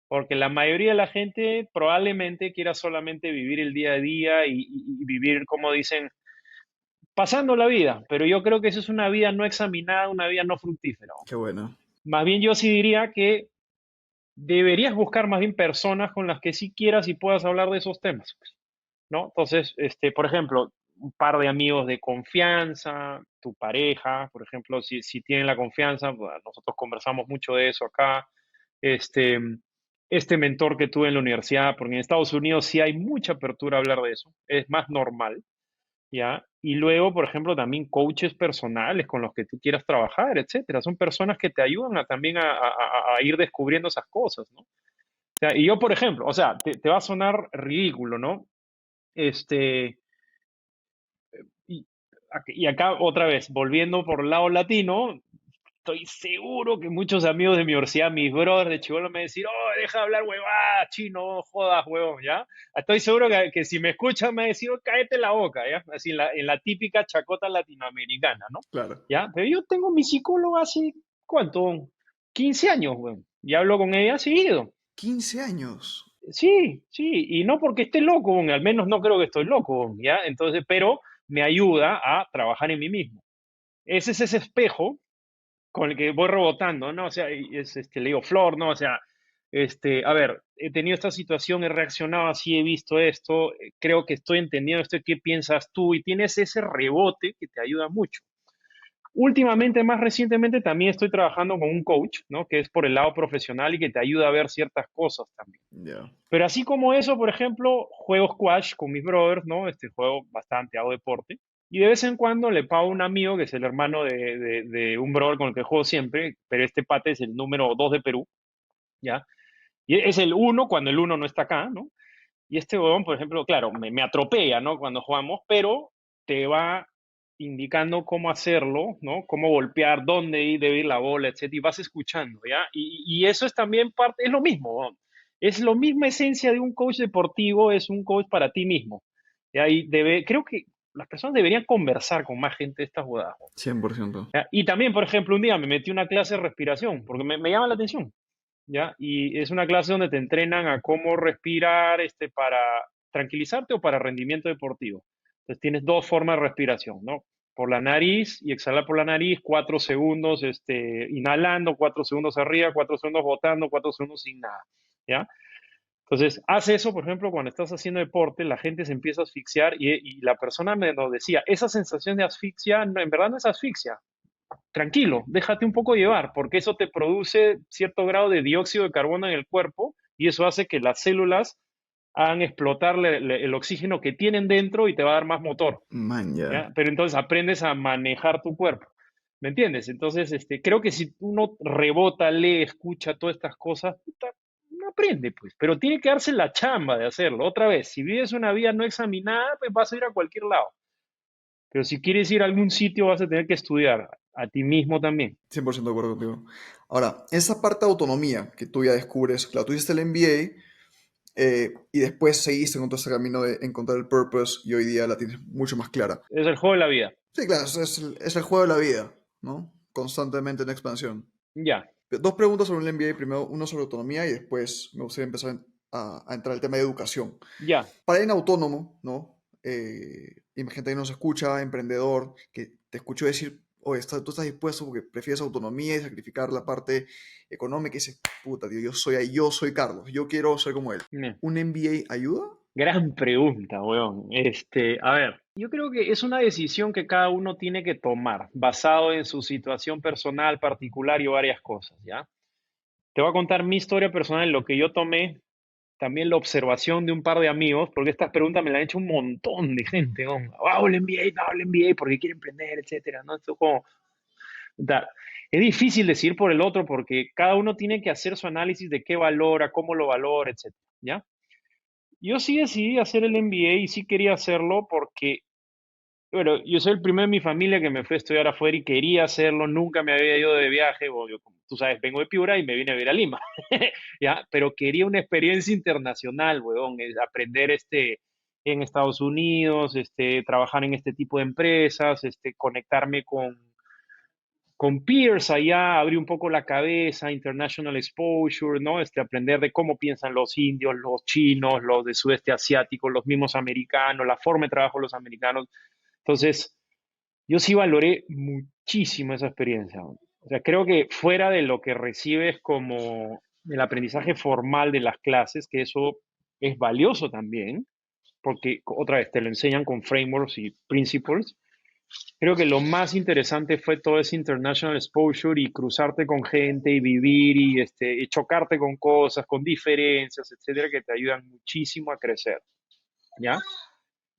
Speaker 2: Porque la mayoría de la gente probablemente quiera solamente vivir el día a día y vivir, como dicen, pasando la vida, pero yo creo que eso es una vida no examinada, una vida no fructífera.
Speaker 1: Qué bueno.
Speaker 2: Más bien yo sí diría que deberías buscar más bien personas con las que sí quieras y puedas hablar de esos temas, pues, ¿no? Entonces, por ejemplo, un par de amigos de confianza, tu pareja, por ejemplo, si tienen la confianza, pues, nosotros conversamos mucho de eso acá, este, este mentor que tuve en la universidad, porque en Estados Unidos sí hay mucha apertura a hablar de eso, es más normal, ¿ya? Y luego, por ejemplo, también coaches personales con los que tú quieras trabajar, etcétera. Son personas que te ayudan también a ir descubriendo esas cosas, ¿no? O sea, y yo, por ejemplo, o sea, te va a sonar ridículo, ¿no? Este, y, y acá otra vez, volviendo por el lado latino, estoy seguro que muchos amigos de mi universidad, mis brothers de chibolo, me decían, oh, deja de hablar huevada, chino, no jodas, huevón, ¿ya? Estoy seguro que si me escuchan me decían, oh, cállate la boca, ¿ya? Así en la típica chacota latinoamericana, ¿no?
Speaker 1: Claro.
Speaker 2: ¿Ya? Pero yo tengo mi psicóloga hace, ¿cuánto? 15 años, huevón. Y hablo con ella seguido.
Speaker 1: 15 años.
Speaker 2: Sí, sí, y no porque esté loco, huevón, al menos no creo que estoy loco, huevón, ¿ya? Entonces, pero me ayuda a trabajar en mí mismo. Ese es ese espejo con el que voy rebotando, ¿no? O sea, le digo, Flor, ¿no? O sea, a ver, he tenido esta situación, he reaccionado así, he visto esto, creo que estoy entendiendo esto, ¿qué piensas tú? Y tienes ese rebote que te ayuda mucho. Últimamente, más recientemente, también estoy trabajando con un coach, ¿no? Que es por el lado profesional y que te ayuda a ver ciertas cosas también.
Speaker 1: Ya.
Speaker 2: Pero así como eso, por ejemplo, juego squash con mis brothers, ¿no? Juego bastante, hago deporte. Y de vez en cuando le pago a un amigo que es el hermano de un brother con el que juego siempre, pero este pate es el número 2 de Perú, ¿ya? Y es el uno cuando el uno no está acá, ¿no? Y este huevón, por ejemplo, claro, me atropella, ¿no? Cuando jugamos, pero te va indicando cómo hacerlo, ¿no? Cómo golpear, dónde debe ir la bola, etcétera, y vas escuchando, ¿ya? Y eso es también parte, es lo mismo, huevón. Es la misma esencia de un coach deportivo, es un coach para ti mismo. ¿Ya? Creo que las personas deberían conversar con más gente de estas bodas.
Speaker 1: 100%.
Speaker 2: ¿Ya? Y también, por ejemplo, un día me metí una clase de respiración, porque me llama la atención. ¿Ya? Y es una clase donde te entrenan a cómo respirar para tranquilizarte o para rendimiento deportivo. Entonces tienes dos formas de respiración, ¿no? Por la nariz y exhalar por la nariz, 4 segundos inhalando, 4 segundos arriba, 4 segundos botando, 4 segundos sin nada, ¿ya? Entonces, haz eso, por ejemplo, cuando estás haciendo deporte, la gente se empieza a asfixiar y la persona me lo decía, esa sensación de asfixia, en verdad no es asfixia, tranquilo, déjate un poco llevar, porque eso te produce cierto grado de dióxido de carbono en el cuerpo y eso hace que las células hagan explotar el oxígeno que tienen dentro y te va a dar más motor,
Speaker 1: Man, ya.
Speaker 2: ¿ya? Pero entonces aprendes a manejar tu cuerpo, ¿me entiendes? Entonces, creo que si uno rebota, lee, escucha todas estas cosas, puta, no aprende, pues, pero tiene que darse la chamba de hacerlo. Otra vez, si vives una vida no examinada, pues vas a ir a cualquier lado. Pero si quieres ir a algún sitio, vas a tener que estudiar a ti mismo también.
Speaker 1: 100% de acuerdo contigo. Ahora, esa parte de autonomía que tú ya descubres, claro, tú hiciste el MBA y después seguiste con todo ese camino de encontrar el purpose y hoy día la tienes mucho más clara.
Speaker 2: Es el juego de la vida.
Speaker 1: Sí, claro, es el juego de la vida, ¿no? Constantemente en expansión.
Speaker 2: Ya,
Speaker 1: Dos preguntas sobre el MBA, primero uno sobre autonomía y después me gustaría empezar a entrar al tema de educación.
Speaker 2: ya.
Speaker 1: Para alguien autónomo, ¿no? Gente que nos escucha, emprendedor, que te escuchó decir, oye, tú estás dispuesto porque prefieres autonomía y sacrificar la parte económica y dices, puta, tío, yo soy Carlos, yo quiero ser como él.
Speaker 2: Bien.
Speaker 1: ¿Un MBA ayuda?
Speaker 2: Gran pregunta, weón. A ver, yo creo que es una decisión que cada uno tiene que tomar, basado en su situación personal, particular y varias cosas, ¿ya? Te voy a contar mi historia personal, lo que yo tomé. también la observación de un par de amigos, porque estas preguntas me las han hecho un montón de gente, ¿no? Habla NBA, no habla NBA, porque quiere emprender, etcétera, ¿no? Esto como, da- es difícil decir por el otro porque cada uno tiene que hacer su análisis de qué valora, cómo lo valora, etcétera, ¿ya? Yo sí decidí hacer el MBA y sí quería hacerlo porque, bueno, yo soy el primero en mi familia que me fue a estudiar afuera y quería hacerlo, nunca me había ido de viaje, o yo, como tú sabes, vengo de Piura y me vine a vivir a Lima, ¿ya? Pero quería una experiencia internacional, weón, aprender en Estados Unidos, trabajar en este tipo de empresas, conectarme con peers allá, abrir un poco la cabeza, international exposure, ¿no? Aprender de cómo piensan los indios, los chinos, los de sudeste asiático, los mismos americanos, la forma de trabajo de los americanos. Entonces, yo sí valoré muchísimo esa experiencia. O sea, creo que fuera de lo que recibes como el aprendizaje formal de las clases, que eso es valioso también, porque otra vez te lo enseñan con frameworks y principles. Creo que lo más interesante fue todo ese international exposure y cruzarte con gente y vivir y chocarte con cosas, con diferencias, etcétera, que te ayudan muchísimo a crecer, ¿ya?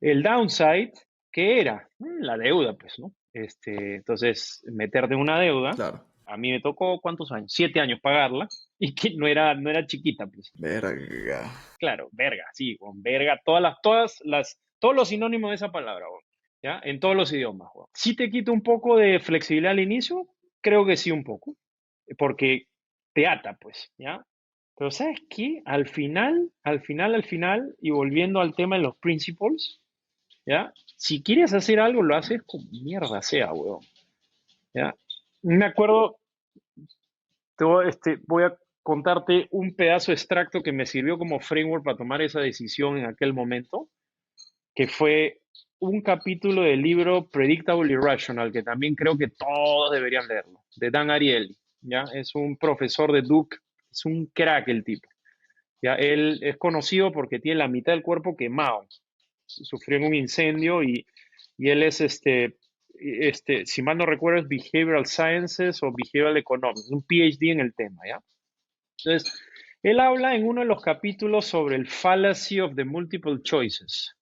Speaker 2: El downside, ¿qué era? La deuda, pues, ¿no? Entonces, meterte en una deuda,
Speaker 1: Claro.
Speaker 2: a mí me tocó, ¿cuántos años? 7 años pagarla y que no era chiquita, pues.
Speaker 1: Verga.
Speaker 2: Claro, verga, sí, con verga, todos los sinónimos de esa palabra, weón, ¿ya? En todos los idiomas, weón. ¿Sí te quita un poco de flexibilidad al inicio? Creo que sí, un poco, porque te ata, pues, ¿ya? Pero ¿sabes qué? Al final, y volviendo al tema de los principles, ¿ya? Si quieres hacer algo, lo haces como mierda sea, weón, ¿ya? Me acuerdo, voy a contarte un pedazo extracto que me sirvió como framework para tomar esa decisión en aquel momento, que fue un capítulo del libro Predictable Irrational, que también creo que todos deberían leerlo, de Dan Ariely, ¿ya? Es un profesor de Duke, es un crack el tipo, ¿ya? Él es conocido porque tiene la mitad del cuerpo quemado, sufrió en un incendio y él es, si mal no recuerdo, es Behavioral Sciences o Behavioral Economics, un PhD en el tema, ¿ya? Entonces, él habla en uno de los capítulos sobre el fallacy of the multiple choices,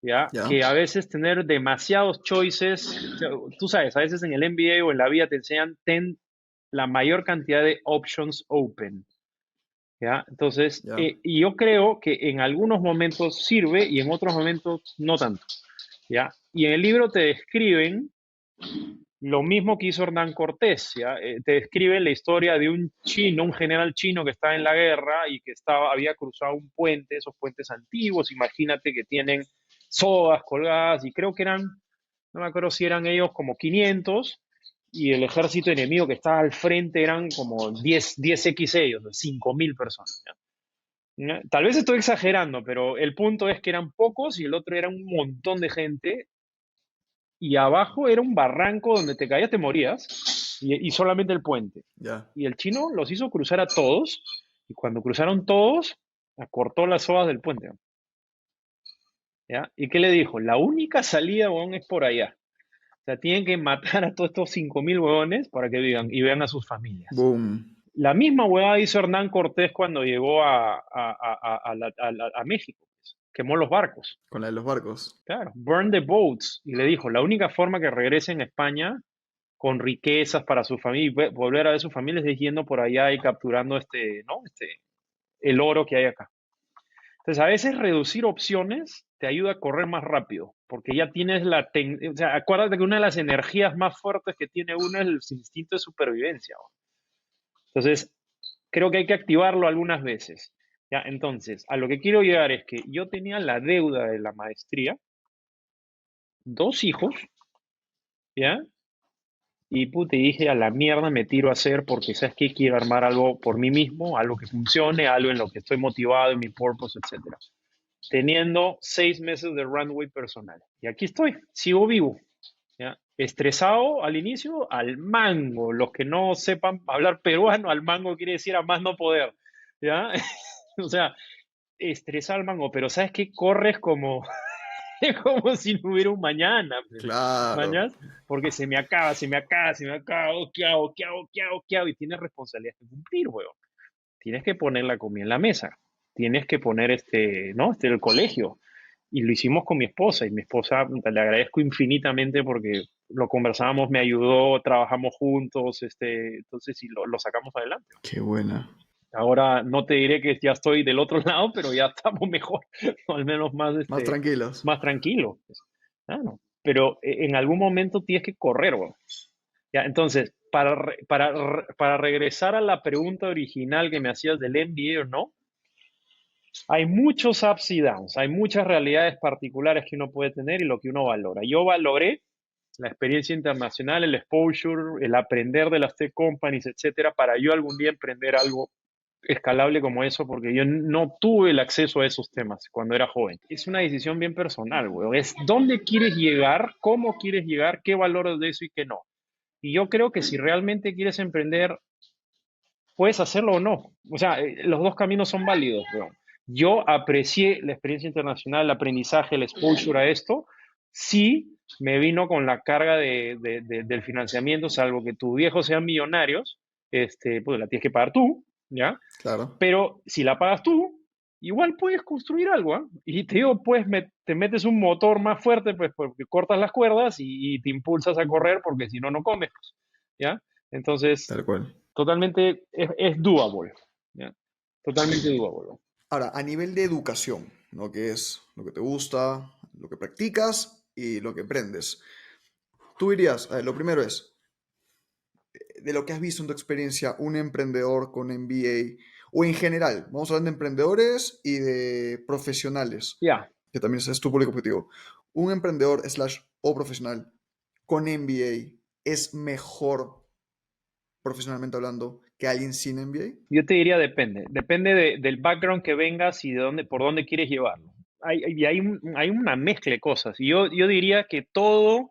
Speaker 2: ¿ya?
Speaker 1: ¿Ya?
Speaker 2: Que a veces tener demasiados choices, o sea, tú sabes, a veces en el MBA o en la vida te enseñan ten la mayor cantidad de options open, ¿ya? Entonces,
Speaker 1: ¿Ya?
Speaker 2: y yo creo que en algunos momentos sirve y en otros momentos no tanto, ¿ya? Y en el libro te describen lo mismo que hizo Hernán Cortés, ¿ya? Te describe la historia de un chino, un general chino que estaba en la guerra y que había cruzado un puente, esos puentes antiguos, imagínate que tienen sogas colgadas y creo que eran, no me acuerdo si eran ellos como 500 y el ejército enemigo que estaba al frente eran como 10x ellos, 5.000 personas, ¿ya? ¿Ya? Tal vez estoy exagerando, pero el punto es que eran pocos y el otro era un montón de gente y abajo era un barranco donde te caías, te morías, y solamente el puente.
Speaker 1: ¿Ya?
Speaker 2: Y el chino los hizo cruzar a todos, y cuando cruzaron todos, acortó las sogas del puente, ¿ya? ¿Y qué le dijo? La única salida, huevón, es por allá. O sea, tienen que matar a todos estos 5.000 huevones para que vivan y vean a sus familias.
Speaker 1: Boom.
Speaker 2: La misma huevada hizo Hernán Cortés cuando llegó a México, pues. Quemó los barcos.
Speaker 1: Con la de los barcos.
Speaker 2: Claro, burn the boats. Y le dijo, la única forma que regresen a España con riquezas para su familia y volver a ver sus familias es yendo por allá y capturando ¿no? El oro que hay acá. Entonces, a veces reducir opciones te ayuda a correr más rápido, porque ya tienes o sea, acuérdate que una de las energías más fuertes que tiene uno es el instinto de supervivencia, ¿no? Entonces, creo que hay que activarlo algunas veces. ¿Ya? Entonces, a lo que quiero llegar es que yo tenía la deuda de la maestría, 2 hijos, ¿ya? Y puta, y dije, a la mierda me tiro a hacer porque, ¿sabes qué? Quiero armar algo por mí mismo, algo que funcione, algo en lo que estoy motivado, en mi purpose, etcétera. Teniendo 6 meses de runway personal. Y aquí estoy, sigo vivo, ¿ya? Estresado al inicio, al mango. Los que no sepan hablar peruano, al mango quiere decir a más no poder, ¿ya? O sea, estresado al mango, pero ¿sabes qué? Corres como, como si no hubiera un mañana, pues.
Speaker 1: Claro.
Speaker 2: ¿Mañas? Porque se me acaba, oh, ¿qué hago? ¿Qué hago? ¿Qué hago? ¿Qué hago? Y tienes responsabilidades que cumplir, weón. Tienes que poner la comida en la mesa. tienes que poner ¿no? El colegio. Y lo hicimos con mi esposa, y mi esposa le agradezco infinitamente porque lo conversábamos, me ayudó, trabajamos juntos, entonces y lo sacamos adelante.
Speaker 1: Qué buena.
Speaker 2: Ahora no te diré que ya estoy del otro lado, pero ya estamos mejor, o al menos más,
Speaker 1: Más tranquilos.
Speaker 2: más tranquilo. Claro. Pero en algún momento tienes que correr, güey. Ya, entonces, para regresar a la pregunta original que me hacías del MBA o no, hay muchos ups y downs, hay muchas realidades particulares que uno puede tener y lo que uno valora. Yo valoré la experiencia internacional, el exposure, el aprender de las tech companies, etcétera, para yo algún día emprender algo escalable como eso, porque yo no tuve el acceso a esos temas cuando era joven. Es una decisión bien personal, güey. Es dónde quieres llegar, cómo quieres llegar, qué valoras de eso y qué no. Y yo creo que si realmente quieres emprender, puedes hacerlo o no. O sea, los dos caminos son válidos, güey. Yo aprecié la experiencia internacional, el aprendizaje, el exposure a esto. Sí, me vino con la carga del financiamiento, salvo que tus viejos sean millonarios, pues la tienes que pagar tú, ¿ya?
Speaker 1: Claro.
Speaker 2: Pero si la pagas tú, igual puedes construir algo, ¿ah? Y te digo, pues te metes un motor más fuerte, pues porque cortas las cuerdas y te impulsas a correr, porque si no, no comes, pues, ¿ya? Entonces,
Speaker 1: Tal cual.
Speaker 2: totalmente es doable, ¿ya? Totalmente doable.
Speaker 1: Ahora, a nivel de educación, ¿no? Que es lo que te gusta, lo que practicas y lo que aprendes. Tú dirías, lo primero es, de lo que has visto en tu experiencia, un emprendedor con MBA, o en general, vamos a hablar de emprendedores y de profesionales,
Speaker 2: Ya,
Speaker 1: que también es tu público objetivo. Un emprendedor slash o profesional con MBA es mejor profesionalmente hablando que alguien sin MBA.
Speaker 2: yo te diría depende del background que vengas y de dónde, por dónde quieres llevarlo. Hay una mezcla de cosas. Y yo diría que todo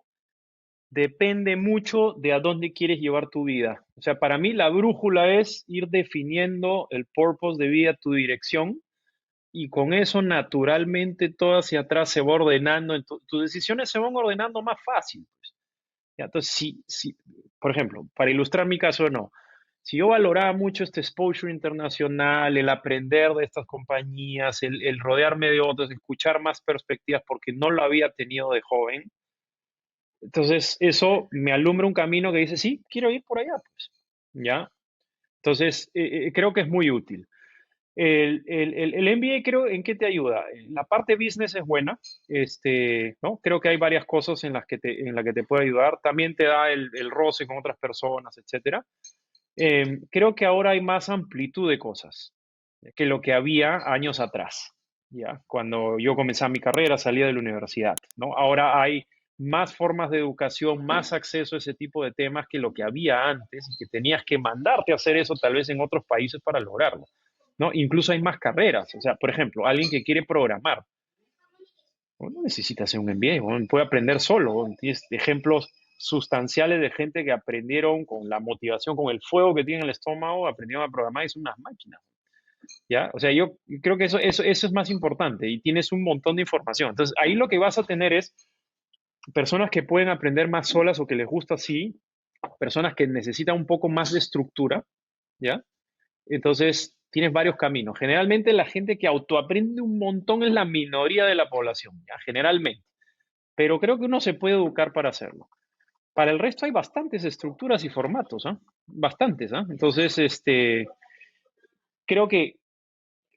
Speaker 2: depende mucho de a dónde quieres llevar tu vida. O sea, para mí la brújula es ir definiendo el purpose de vida, tu dirección, y con eso naturalmente todo hacia atrás se va ordenando, tus decisiones se van ordenando más fácil, pues. Ya, entonces, por ejemplo, para ilustrar mi caso, no. Si yo valoraba mucho este exposure internacional, el aprender de estas compañías, el rodearme de otros, escuchar más perspectivas porque no lo había tenido de joven, entonces eso me alumbra un camino que dice, sí, quiero ir por allá, pues, ¿ya? Entonces, creo que es muy útil. El MBA creo en qué te ayuda. La parte business es buena, ¿no? Creo que hay varias cosas en las que te puede ayudar. También te da el roce con otras personas, etcétera. Creo que ahora hay más amplitud de cosas que lo que había años atrás, ¿ya? Cuando yo comenzaba mi carrera, salía de la universidad, ¿no? Ahora hay más formas de educación, más acceso a ese tipo de temas que lo que había antes y que tenías que mandarte a hacer eso tal vez en otros países para lograrlo, ¿no? Incluso hay más carreras, o sea, por ejemplo, alguien que quiere programar, no necesita hacer un MBA, bueno, puede aprender solo. Bueno, tienes ejemplos sustanciales de gente que aprendieron con la motivación, con el fuego que tiene en el estómago, aprendieron a programar y son unas máquinas, ¿ya? O sea, yo creo que eso es más importante y tienes un montón de información. Entonces, ahí lo que vas a tener es personas que pueden aprender más solas o que les gusta así, personas que necesitan un poco más de estructura, ¿ya? Entonces, tienes varios caminos. Generalmente la gente que autoaprende un montón es la minoría de la población, ¿ya? Generalmente. Pero creo que uno se puede educar para hacerlo. Para el resto hay bastantes estructuras y formatos, ¿ah? Bastantes, ¿ah? Entonces, creo que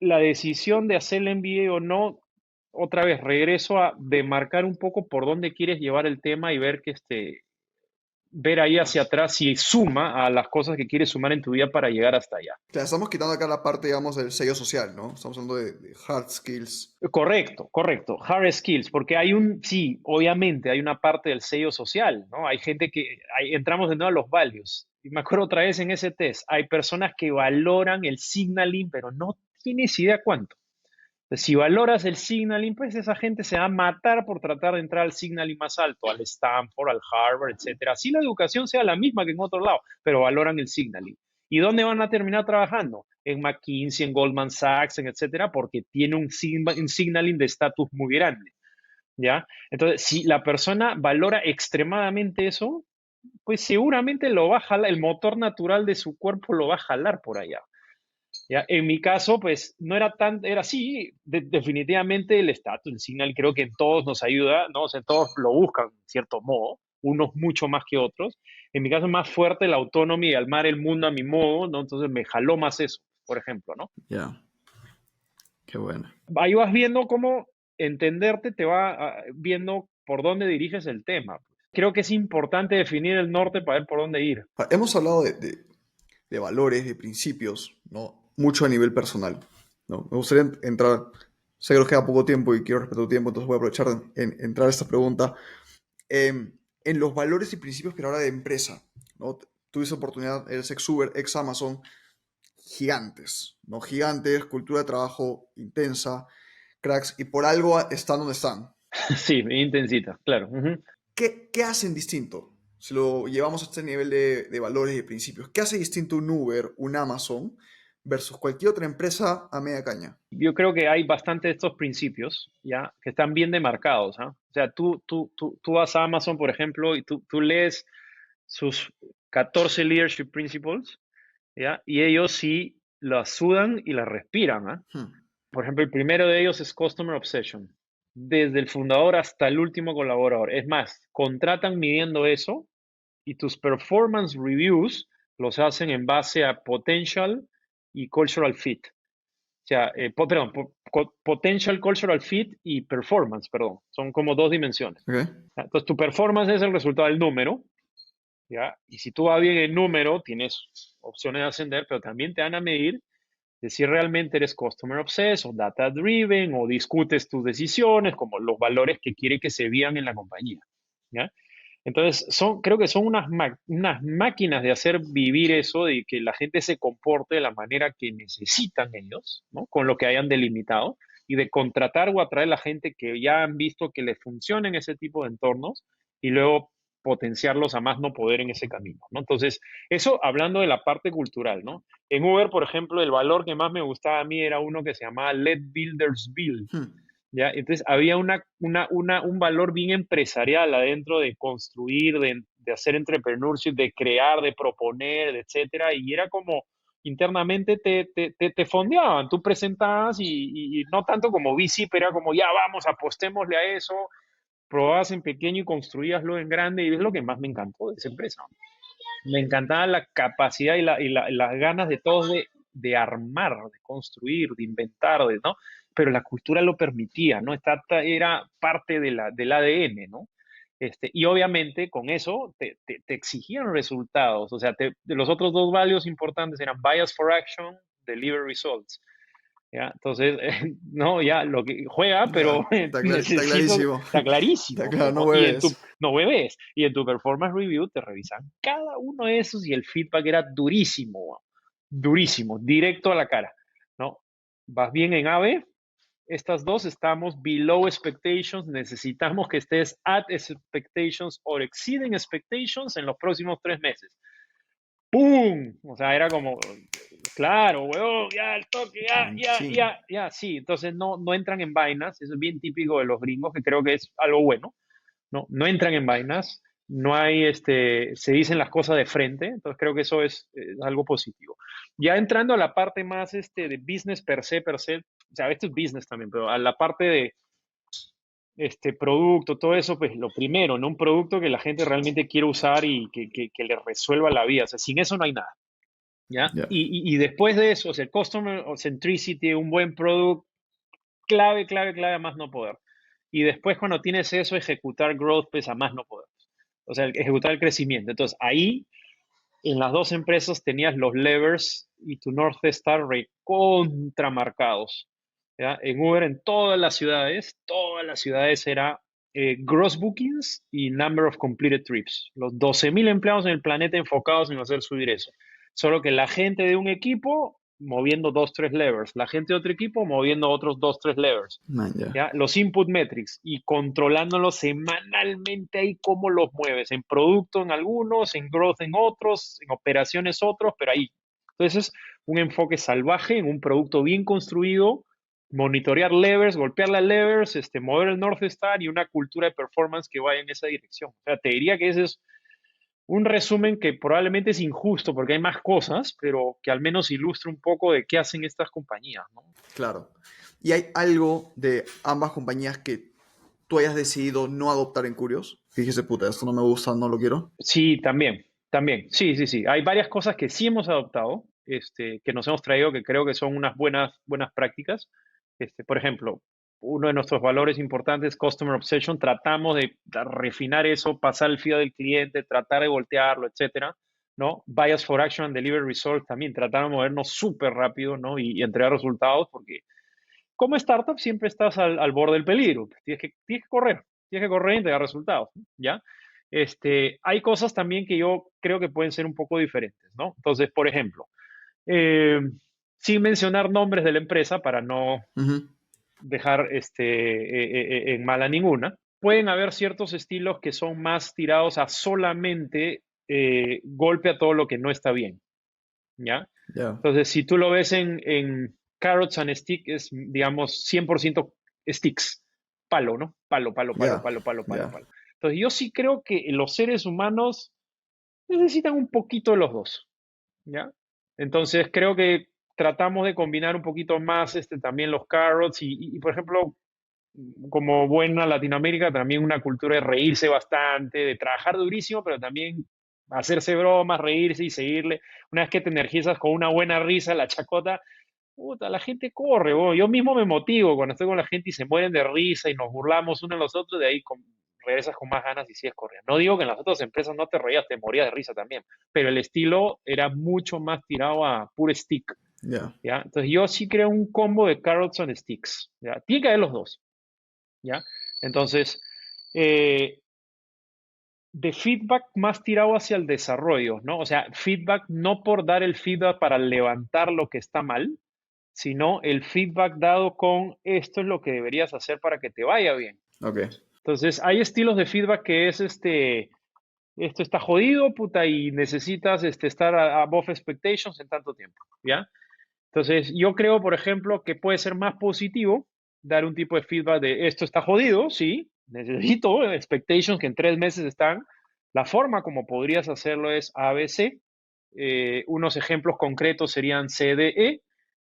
Speaker 2: la decisión de hacer el MBA o no, otra vez regreso a demarcar un poco por dónde quieres llevar el tema y ver ver ahí hacia atrás si suma a las cosas que quieres sumar en tu vida para llegar hasta allá.
Speaker 1: Claro, estamos quitando acá la parte, digamos, del sello social, ¿no? Estamos hablando de hard skills.
Speaker 2: Correcto, correcto. Hard skills, porque sí, obviamente hay una parte del sello social, ¿no? Hay gente entramos de nuevo a los values. Y me acuerdo otra vez en ese test, hay personas que valoran el signaling, pero no tienes idea cuánto. Entonces, si valoras el signaling, pues esa gente se va a matar por tratar de entrar al signaling más alto, al Stanford, al Harvard, etcétera. Así la educación sea la misma que en otro lado, pero valoran el signaling. ¿Y dónde van a terminar trabajando? En McKinsey, en Goldman Sachs, etcétera, porque tiene un signaling de estatus muy grande, ¿ya? Entonces, si la persona valora extremadamente eso, pues seguramente lo va a jalar, el motor natural de su cuerpo lo va a jalar por allá. ¿Ya? En mi caso, pues no era tan, era así, definitivamente el estatus, el Signal creo que en todos nos ayuda, ¿no? O sea, todos lo buscan, en cierto modo, unos mucho más que otros. En mi caso es más fuerte la autonomía y armar el mundo a mi modo, ¿no? Entonces me jaló más eso, por ejemplo, ¿no?
Speaker 1: Ya, qué bueno.
Speaker 2: Ahí vas viendo cómo entenderte te va viendo por dónde diriges el tema. Creo que es importante definir el norte para ver por dónde ir.
Speaker 1: Hemos hablado de valores, de principios, ¿no? Mucho a nivel personal, ¿no? Me gustaría entrar, sé que nos queda poco tiempo y quiero respetar tu tiempo, entonces voy a aprovechar en entrar a esta pregunta. En los valores y principios, pero ahora de empresa, ¿no? Tuviste oportunidad, eres ex Uber, ex Amazon, gigantes, ¿no? Gigantes, cultura de trabajo intensa, cracks, y por algo están donde están.
Speaker 2: Sí, intensita, claro. Ujú.
Speaker 1: ¿Qué hacen distinto? Si lo llevamos a este nivel de valores y de principios, ¿qué hace distinto un Uber, un Amazon, versus cualquier otra empresa a media caña?
Speaker 2: Yo creo que hay bastante de estos principios, ¿ya? Que están bien demarcados, ¿ah? O sea, tú vas a Amazon, por ejemplo, y tú lees sus 14 Leadership Principles, ¿ya? Y ellos sí las sudan y las respiran, ¿ah?
Speaker 1: Hmm,
Speaker 2: Por ejemplo, el primero de ellos es Customer Obsession, desde el fundador hasta el último colaborador. Es más, contratan midiendo eso y tus performance reviews los hacen en base a potential y cultural fit. O sea, perdón, potential cultural fit y performance, perdón. Son como dos dimensiones.
Speaker 1: ok.
Speaker 2: ¿Ya? Entonces, tu performance es el resultado del número, ¿ya? Y si tú vas bien en número, tienes opciones de ascender, pero también te van a medir de si realmente eres customer obsessed o data driven o discutes tus decisiones, como los valores que quiere que se vean en la compañía, ¿ya? Entonces, creo que son unas máquinas de hacer vivir eso, de que la gente se comporte de la manera que necesitan ellos, ¿no? Con lo que hayan delimitado, y de contratar o atraer a la gente que ya han visto que les funcionan ese tipo de entornos y luego potenciarlos a más no poder en ese camino, ¿no? Entonces, eso hablando de la parte cultural, ¿no? En Uber, por ejemplo, el valor que más me gustaba a mí era uno que se llamaba Let Builders Build.
Speaker 1: Hmm,
Speaker 2: ¿Ya? Entonces había un valor bien empresarial adentro de construir, de hacer entrepreneurship, de crear, de proponer, de etcétera, y era como internamente te fondeaban, tú presentabas y no tanto como VC, pero era como ya vamos, apostémosle a eso, probabas en pequeño y construíaslo en grande, y es lo que más me encantó de esa empresa. Me encantaba la capacidad las ganas de todos de armar, de construir, de inventar, ¿no? Pero la cultura lo permitía, ¿no? Era parte del ADN, ¿no? Y obviamente con eso te exigían resultados, o sea, de los otros dos values importantes eran bias for action, deliver results. ¿Ya? Entonces, no, ya lo que juega, pero
Speaker 1: ya, está
Speaker 2: necesito,
Speaker 1: clarísimo.
Speaker 2: está
Speaker 1: Está
Speaker 2: clarísimo,
Speaker 1: claro,
Speaker 2: pues,
Speaker 1: no
Speaker 2: ¿no?
Speaker 1: bebes.
Speaker 2: No bebés, y en tu performance review te revisan cada uno de esos y el feedback era durísimo, durísimo, directo a la cara, ¿no? Vas bien en AVE, estas dos estamos below expectations, necesitamos que estés at expectations o exceeding expectations en los próximos 3 meses. ¡Pum! O sea, era como, claro, weón, ya el toque,
Speaker 1: Chin.
Speaker 2: sí. Entonces no entran en vainas, eso es bien típico de los gringos, que creo que es algo bueno, ¿no? No entran en vainas, no hay, se dicen las cosas de frente, entonces creo que eso es algo positivo. Ya entrando a la parte más de business per se, o sea, esto es business también, pero a la parte de producto, todo eso, pues lo primero, ¿no? Un producto que la gente realmente quiere usar y que le resuelva la vida, o sea, sin eso no hay nada. ¿Ya?
Speaker 1: Ya.
Speaker 2: Y después de eso, o sea, el customer centricity, un buen producto, clave, clave, clave a más no poder. Y después cuando tienes eso, ejecutar growth, pues a más no poder. O sea, ejecutar el crecimiento. Entonces, ahí, en las dos empresas tenías los levers y tu North Star recontramarcados. ¿Ya? En Uber, en todas las ciudades era gross bookings y number of completed trips. Los 12.000 empleados en el planeta enfocados en hacer subir eso. Solo que la gente de un equipo moviendo dos, tres levers, la gente de otro equipo moviendo otros dos, tres levers.
Speaker 1: Man, ya.
Speaker 2: ¿Ya? Los input metrics y controlándolos semanalmente ahí cómo los mueves, en producto en algunos, en growth en otros, en operaciones otros, pero ahí. Entonces, un enfoque salvaje en un producto bien construido, monitorear levers, golpear las levers, mover el North Star y una cultura de performance que vaya en esa dirección. O sea, te diría que ese es un resumen que probablemente es injusto porque hay más cosas, pero que al menos ilustre un poco de qué hacen estas compañías, ¿no?
Speaker 1: Claro. ¿Y hay algo de ambas compañías que tú hayas decidido no adoptar en Curios? Que dijiste, puta, esto no me gusta, no lo quiero.
Speaker 2: Sí, también, también. Sí, sí, sí. Hay varias cosas que sí hemos adoptado, que nos hemos traído que creo que son unas buenas prácticas. Por ejemplo, uno de nuestros valores importantes, Customer Obsession, tratamos de refinar eso, pasar el fío del cliente, tratar de voltearlo, etcétera, ¿no? Bias for Action and Deliver Results también, tratar de movernos súper rápido, ¿no? Y entregar resultados, porque como startup siempre estás al borde del peligro. Tienes que correr y entregar resultados, ¿no? ¿Ya? Hay cosas también que yo creo que pueden ser un poco diferentes, ¿no? Entonces, por ejemplo, eh, sin mencionar nombres de la empresa para no
Speaker 1: Ujú.
Speaker 2: dejar en mala ninguna, pueden haber ciertos estilos que son más tirados a solamente golpe a todo lo que no está bien, ¿ya?
Speaker 1: Ya.
Speaker 2: Entonces, si tú lo ves en Carrots and Sticks, es, digamos, 100% sticks, palo, ¿no? Palo, palo, palo,
Speaker 1: Ya.
Speaker 2: palo, palo, palo,
Speaker 1: Ya.
Speaker 2: palo. Entonces, yo sí creo que los seres humanos necesitan un poquito de los dos, ¿ya? Entonces, creo que tratamos de combinar un poquito más también los carrots por ejemplo, como buena Latinoamérica, también una cultura de reírse bastante, de trabajar durísimo, pero también hacerse bromas, reírse y seguirle. Una vez que te energizas con una buena risa, la chacota, puta, la gente corre, bo. Yo mismo me motivo cuando estoy con la gente y se mueren de risa y nos burlamos unos a los otros, de ahí regresas con más ganas y sigues corriendo. No digo que en las otras empresas no te reías, te morías de risa también, pero el estilo era mucho más tirado a puro stick,
Speaker 1: Ya.
Speaker 2: ¿ya? Entonces yo sí creo un combo de carrots and sticks, ¿ya? Tiene que haber los dos, ¿ya? Entonces, eh, de feedback más tirado hacia el desarrollo, ¿no? O sea, feedback no por dar el feedback para levantar lo que está mal, sino el feedback dado con esto es lo que deberías hacer para que te vaya bien.
Speaker 1: Ok.
Speaker 2: Entonces, hay estilos de feedback que es esto está jodido, puta, y necesitas estar above expectations en tanto tiempo, ¿ya? Entonces, yo creo, por ejemplo, que puede ser más positivo dar un tipo de feedback de esto está jodido, sí, necesito expectations que en 3 meses están. La forma como podrías hacerlo es ABC. Unos ejemplos concretos serían CDE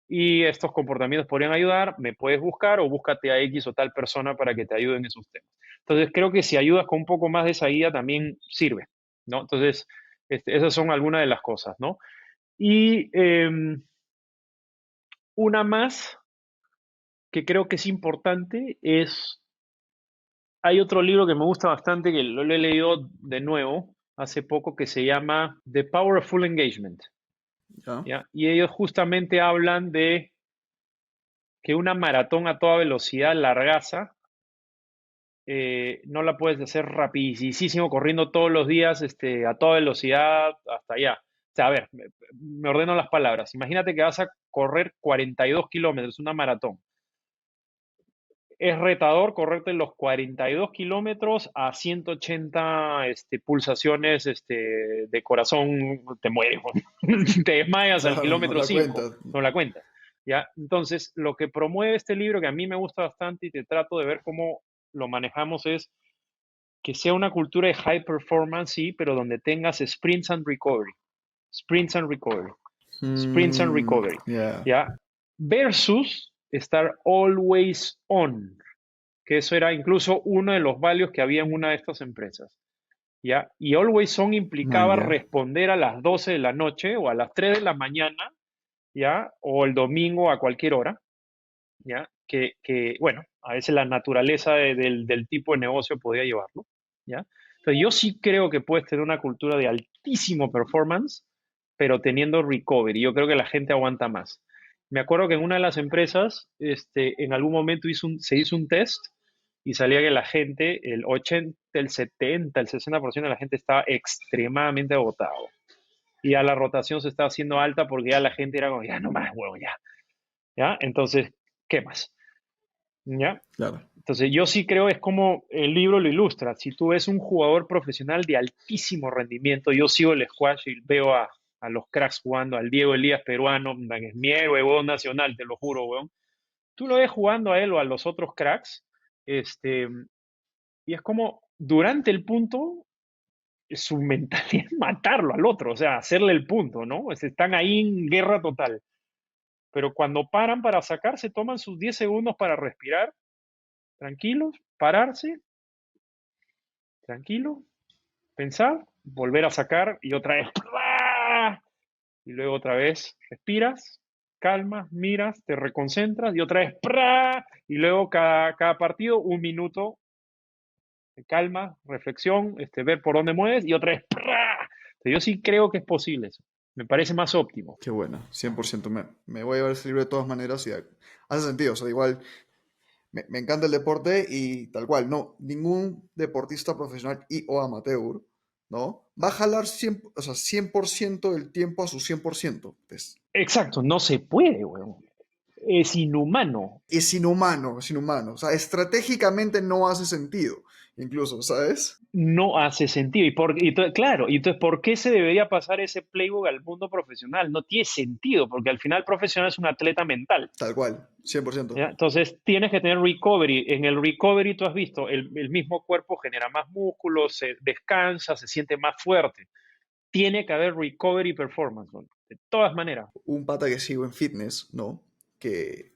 Speaker 2: y estos comportamientos podrían ayudar. Me puedes buscar o búscate a X o tal persona para que te ayuden en esos temas. Entonces, creo que si ayudas con un poco más de esa guía también sirve, ¿no? Entonces, esas son algunas de las cosas, ¿no? Y una más que creo que es importante es, hay otro libro que me gusta bastante, que lo he leído de nuevo hace poco, que se llama The Power of Full Engagement,
Speaker 1: Ya.
Speaker 2: ¿ya? Y ellos justamente hablan de que una maratón a toda velocidad, largaza, no la puedes hacer rapidísimo, corriendo todos los días a toda velocidad hasta allá. O sea, a ver, me ordeno las palabras. Imagínate que vas a correr 42 kilómetros, una maratón. Es retador correrte los 42 kilómetros a 180 pulsaciones de corazón, te mueres, te desmayas al
Speaker 1: Claro, no
Speaker 2: kilómetro
Speaker 1: la
Speaker 2: 5,
Speaker 1: cuentas.
Speaker 2: no la cuentas. ¿Ya? Entonces, lo que promueve este libro, que a mí me gusta bastante y te trato de ver cómo lo manejamos, es que sea una cultura de high performance, sí, pero donde tengas sprints and recovery. Sprints and recovery. Sprints and recovery.
Speaker 1: Ya.
Speaker 2: ¿Ya? Versus estar always on, que eso era incluso uno de los values que había en una de estas empresas, ¿ya? Y Always On
Speaker 1: Man,
Speaker 2: implicaba
Speaker 1: ya.
Speaker 2: responder a las 12 de la noche o a las 3 de la mañana, ¿ya? O el domingo a cualquier hora, ¿ya? Bueno, a veces la naturaleza del tipo de negocio podía llevarlo, ¿ya? Entonces yo sí creo que puedes tener una cultura de altísimo performance, pero teniendo recovery. Yo creo que la gente aguanta más. Me acuerdo que en una de las empresas, en algún momento se hizo un test y salía que la gente, el 80, el 70, el 60% de la gente estaba extremadamente agotado. Y ya la rotación se estaba haciendo alta porque ya la gente era como, ya no más, huevo, ya. ¿Ya? Entonces, ¿qué más? ¿Ya?
Speaker 1: Claro.
Speaker 2: Entonces, yo sí creo, es como el libro lo ilustra. Si tú ves un jugador profesional de altísimo rendimiento, yo sigo el squash y veo a los cracks jugando, al Diego Elías peruano, que es mi héroe, huevón, nacional, te lo juro, weón. Tú lo ves jugando a él o a los otros cracks, y es como durante el punto su mentalidad es matarlo al otro, o sea, hacerle el punto, ¿no? Están ahí en guerra total. Pero cuando paran para sacar, se toman sus 10 segundos para respirar, tranquilos, pararse, tranquilo, pensar, volver a sacar y otra vez, ¡plá! Y luego otra vez respiras, calmas, miras, te reconcentras y otra vez, ¡prá! Y luego cada partido 1 minuto de calma, reflexión, ver por dónde mueves y otra vez, ¡prá! Yo sí creo que es posible eso. Me parece más óptimo.
Speaker 1: Qué buena, 100%. Me voy a llevar ese libro de todas maneras y hace sentido. O sea, igual me encanta el deporte y tal cual, no, ningún deportista profesional y o amateur, ¿no? Va a jalar 100, o sea, 100% del tiempo a su 100%. Pues,
Speaker 2: Exacto, no se puede, weón. Es inhumano.
Speaker 1: es inhumano, es inhumano. O sea, estratégicamente no hace sentido, incluso, ¿sabes?
Speaker 2: No hace sentido. Claro, y entonces, ¿por qué se debería pasar ese playbook al mundo profesional? No tiene sentido, porque al final el profesional es un atleta mental.
Speaker 1: Tal cual, 100%.
Speaker 2: ¿Ya? Entonces, tienes que tener recovery. En el recovery, tú has visto, el mismo cuerpo genera más músculos, se descansa, se siente más fuerte. Tiene que haber recovery performance, ¿no? De todas maneras.
Speaker 1: Un pata que sigo en fitness, ¿no? Que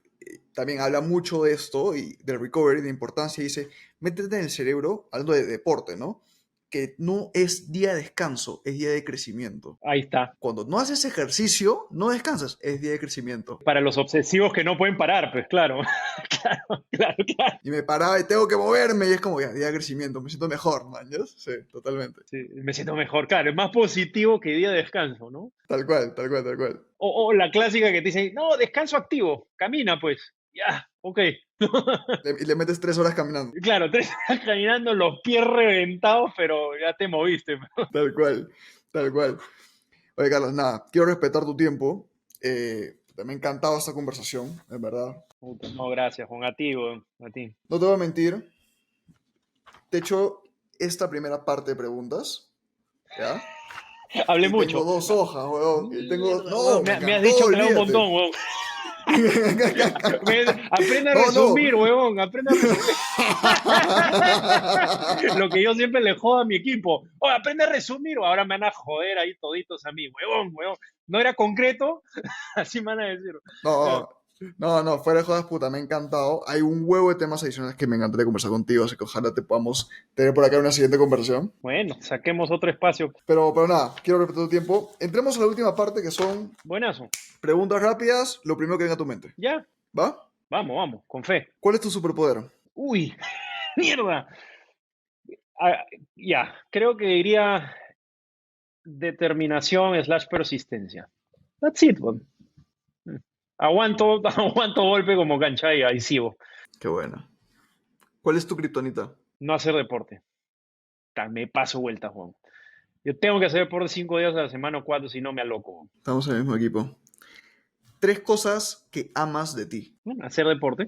Speaker 1: también habla mucho de esto y del recovery, de importancia, y dice, métete en el cerebro, hablando de deporte, ¿no? Que no es día de descanso, es día de crecimiento.
Speaker 2: Ahí está.
Speaker 1: Cuando no haces ejercicio, no descansas, es día de crecimiento.
Speaker 2: Para los obsesivos que no pueden parar, pues claro. Claro, claro, claro.
Speaker 1: Y me paraba y tengo que moverme, y es como, ya, día de crecimiento, me siento mejor, man, ¿ya? Sí, totalmente.
Speaker 2: Sí, me siento mejor, claro, es más positivo que día de descanso, ¿no?
Speaker 1: Tal cual, tal cual, tal cual.
Speaker 2: O la clásica que te dicen, no, descanso activo, camina pues, ya, ok.
Speaker 1: Y le metes 3 horas caminando.
Speaker 2: Claro, 3 horas caminando, los pies reventados, pero ya te moviste.
Speaker 1: Tal cual, tal cual. Oye, Carlos, nada, quiero respetar tu tiempo. Me ha encantado esta conversación, en verdad.
Speaker 2: No, gracias, Juan, a ti, weón, a ti.
Speaker 1: No te voy a mentir, te he hecho esta primera parte de preguntas, ¿ya?
Speaker 2: Hablé
Speaker 1: Y tengo
Speaker 2: mucho.
Speaker 1: 2 hojas, weón. Y tengo...
Speaker 2: Mierda,
Speaker 1: No,
Speaker 2: weón,
Speaker 1: me
Speaker 2: me has
Speaker 1: encantó,
Speaker 2: dicho que le da un
Speaker 1: olvídate.
Speaker 2: montón, weón. Aprende a
Speaker 1: No, no.
Speaker 2: resumir, huevón, aprende a resumir. Lo que yo siempre le jodo a mi equipo. Oh, aprende a resumir. Ahora me van a joder ahí toditos a mí, huevón, huevón. No era concreto, así me van a decir.
Speaker 1: No, no, no, fuera de jodas, puta, me ha encantado. Hay un huevo de temas adicionales que me encantaría conversar contigo, así que ojalá te podamos tener por acá en una siguiente conversación.
Speaker 2: Bueno, saquemos otro espacio.
Speaker 1: Pero nada, quiero respetar tu tiempo. Entremos a la última parte que son
Speaker 2: Buenazo.
Speaker 1: preguntas rápidas, lo primero que venga a tu mente.
Speaker 2: Ya,
Speaker 1: ¿Va?
Speaker 2: vamos, vamos, con fe.
Speaker 1: ¿Cuál es tu superpoder?
Speaker 2: Uy, mierda. Ah, ya, creo que diría determinación slash persistencia. That's it, man. Aguanto, aguanto golpe como cancha y adhesivo.
Speaker 1: Qué buena. ¿Cuál es tu kriptonita?
Speaker 2: No hacer deporte. Me paso vueltas, Juan. Yo tengo que hacer deporte 5 días a la semana o 4, si no me aloco, Juan.
Speaker 1: Estamos en el mismo equipo. 3 cosas que amas de ti.
Speaker 2: Bueno, hacer deporte.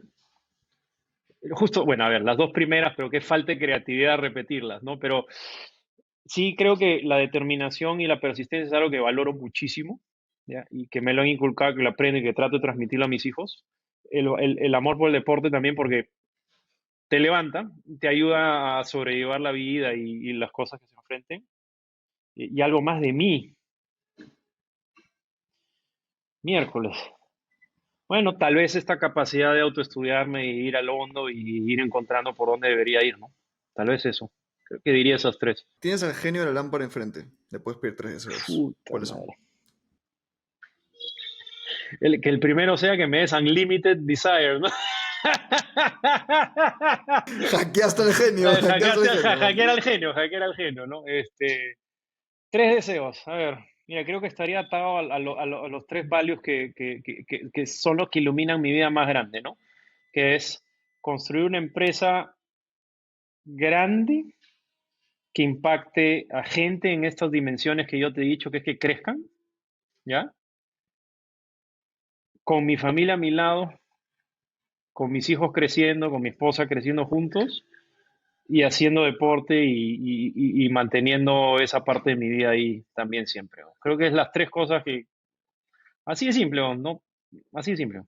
Speaker 2: Justo, bueno, a ver, las dos primeras, pero que falte creatividad repetirlas, ¿no? Pero sí creo que la determinación y la persistencia es algo que valoro muchísimo, ¿ya? Y que me lo han inculcado, que lo aprendo y que trato de transmitirlo a mis hijos. El amor por el deporte también porque te levanta, te ayuda a sobrellevar la vida y las cosas que se enfrenten. Y algo más de mí, miércoles. Bueno, tal vez esta capacidad de autoestudiarme y ir al hondo y ir encontrando por dónde debería ir, ¿no? Tal vez eso. Creo que diría esas tres.
Speaker 1: Tienes al genio de la lámpara enfrente. Le puedes pedir 3 deseos.
Speaker 2: Puta
Speaker 1: ¿Cuáles son?
Speaker 2: madre. Que el primero sea que me des Unlimited Desire, ¿no?
Speaker 1: Hackeaste al genio. Hackeaste al genio.
Speaker 2: Hackear al genio, ¿no? 3 deseos. A ver, mira, creo que estaría atado a los tres values que son los que iluminan mi vida más grande, ¿no? Que es construir una empresa grande que impacte a gente en estas dimensiones que yo te he dicho, que es que crezcan, ¿ya? Con mi familia a mi lado, con mis hijos creciendo, con mi esposa creciendo juntos y haciendo deporte y manteniendo esa parte de mi vida ahí también siempre. ¿No? Creo que es las tres cosas que... Así de simple, ¿no? Así de simple.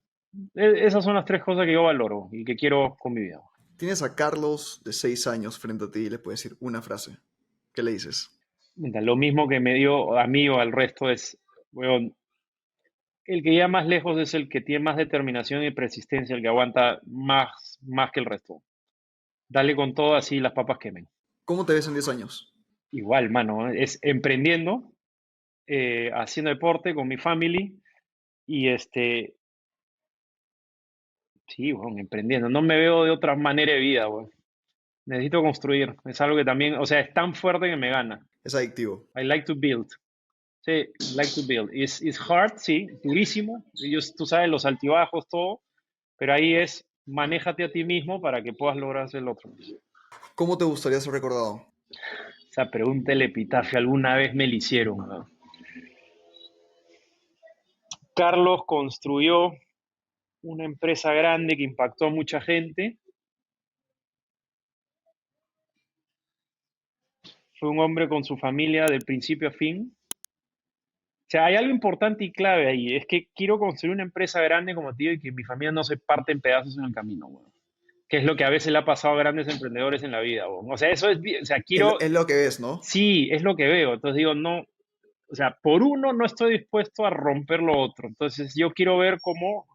Speaker 2: Esas son las tres cosas que yo valoro y que quiero con mi vida.
Speaker 1: Tienes a Carlos de 6 años frente a ti y le puedes decir una frase. ¿Qué le dices?
Speaker 2: Lo mismo que me dio a mí o al resto es, weón, el que llega más lejos es el que tiene más determinación y persistencia, el que aguanta más que el resto. Dale con todo así las papas quemen.
Speaker 1: ¿Cómo te ves en 10 años?
Speaker 2: Igual, mano, es emprendiendo, haciendo deporte con mi family y sí, bueno, emprendiendo. No me veo de otra manera de vida, weón. Necesito construir. Es algo que también, o sea, es tan fuerte que me gana.
Speaker 1: Es adictivo.
Speaker 2: I like to build. Sí, like to build. It's hard, sí, durísimo. Tú sabes, los altibajos, todo, pero ahí es, manéjate a ti mismo para que puedas lograr el otro.
Speaker 1: ¿Cómo te gustaría ser recordado?
Speaker 2: Esa pregunta del epitafio alguna vez me la hicieron, ¿no? Carlos construyó una empresa grande que impactó a mucha gente. Fue un hombre con su familia de principio a fin. O sea, hay algo importante y clave ahí. Es que quiero construir una empresa grande, como te digo, y que mi familia no se parte en pedazos en el camino, güey. Que es lo que a veces le ha pasado a grandes emprendedores en la vida, güey. O sea, eso es, o sea,
Speaker 1: Es lo que ves, ¿no?
Speaker 2: sí, es lo que veo. Entonces digo, no, o sea, por uno no estoy dispuesto a romper lo otro. Entonces yo quiero ver cómo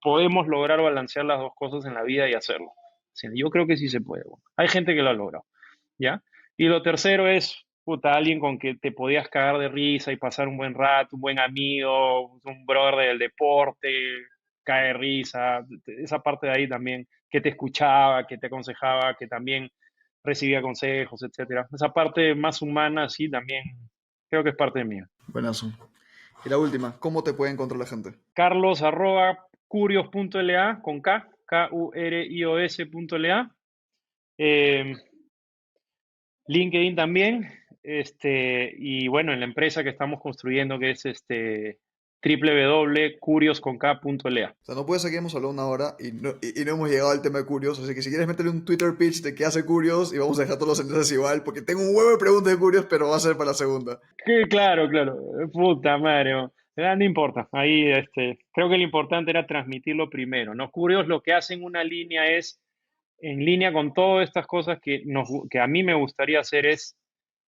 Speaker 2: podemos lograr balancear las dos cosas en la vida y hacerlo. O sea, yo creo que sí se puede, güey. Hay gente que lo ha logrado, ¿ya? Y lo tercero es, puta, alguien con que te podías cagar de risa y pasar un buen rato, un buen amigo, un brother del deporte, cae de risa, esa parte de ahí también, que te escuchaba, que te aconsejaba, que también recibía consejos, etcétera. Esa parte más humana, sí, también creo que es parte mía.
Speaker 1: Buenazo. Y la última, ¿cómo te puede encontrar la gente?
Speaker 2: Carlos@curios.la con Kurios.la. Eh, LinkedIn también, y bueno, en la empresa que estamos construyendo, que es www.curiosconk.la.
Speaker 1: O sea, no puede ser que hemos hablado una hora y no hemos llegado al tema de Curios, así que si quieres meterle un Twitter pitch de qué hace Curios y vamos a dejar todos los enlaces igual, porque tengo un huevo de preguntas de Curios, pero va a ser para la segunda.
Speaker 2: Claro, claro, puta madre, man. No importa, ahí creo que lo importante era transmitirlo primero, ¿no? Curios lo que hace en una línea es, en línea con todas estas cosas que a mí me gustaría hacer, es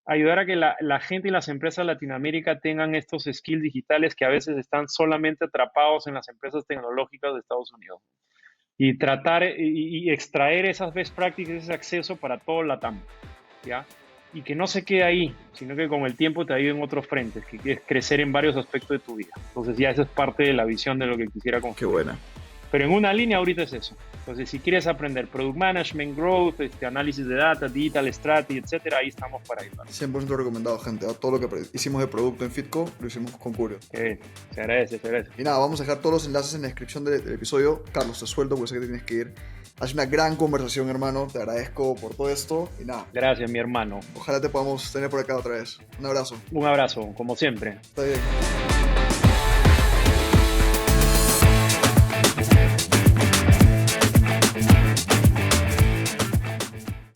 Speaker 2: ayudar a que la gente y las empresas de Latinoamérica tengan estos skills digitales que a veces están solamente atrapados en las empresas tecnológicas de Estados Unidos. Y tratar y extraer esas best practices, ese acceso para todo LATAM, ¿ya? Y que no se quede ahí, sino que con el tiempo te ayude en otros frentes, que es crecer en varios aspectos de tu vida. Entonces ya eso es parte de la visión de lo que quisiera
Speaker 1: Qué
Speaker 2: construir.
Speaker 1: buena.
Speaker 2: Pero en una línea ahorita es eso. Entonces, si quieres aprender Product Management, Growth, análisis de data, Digital Strategy, etcétera, ahí estamos para ayudar.
Speaker 1: 100% recomendado, gente. Todo lo que hicimos de producto en Fitco lo hicimos con Curios.
Speaker 2: Se agradece, se agradece.
Speaker 1: Y nada, vamos a dejar todos los enlaces en la descripción del episodio. Carlos, te suelto porque sé que te tienes que ir. Ha sido una gran conversación, hermano. Te agradezco por todo esto. Y nada,
Speaker 2: Gracias, mi hermano.
Speaker 1: ojalá te podamos tener por acá otra vez. Un abrazo.
Speaker 2: Un abrazo, como siempre.
Speaker 1: Está bien.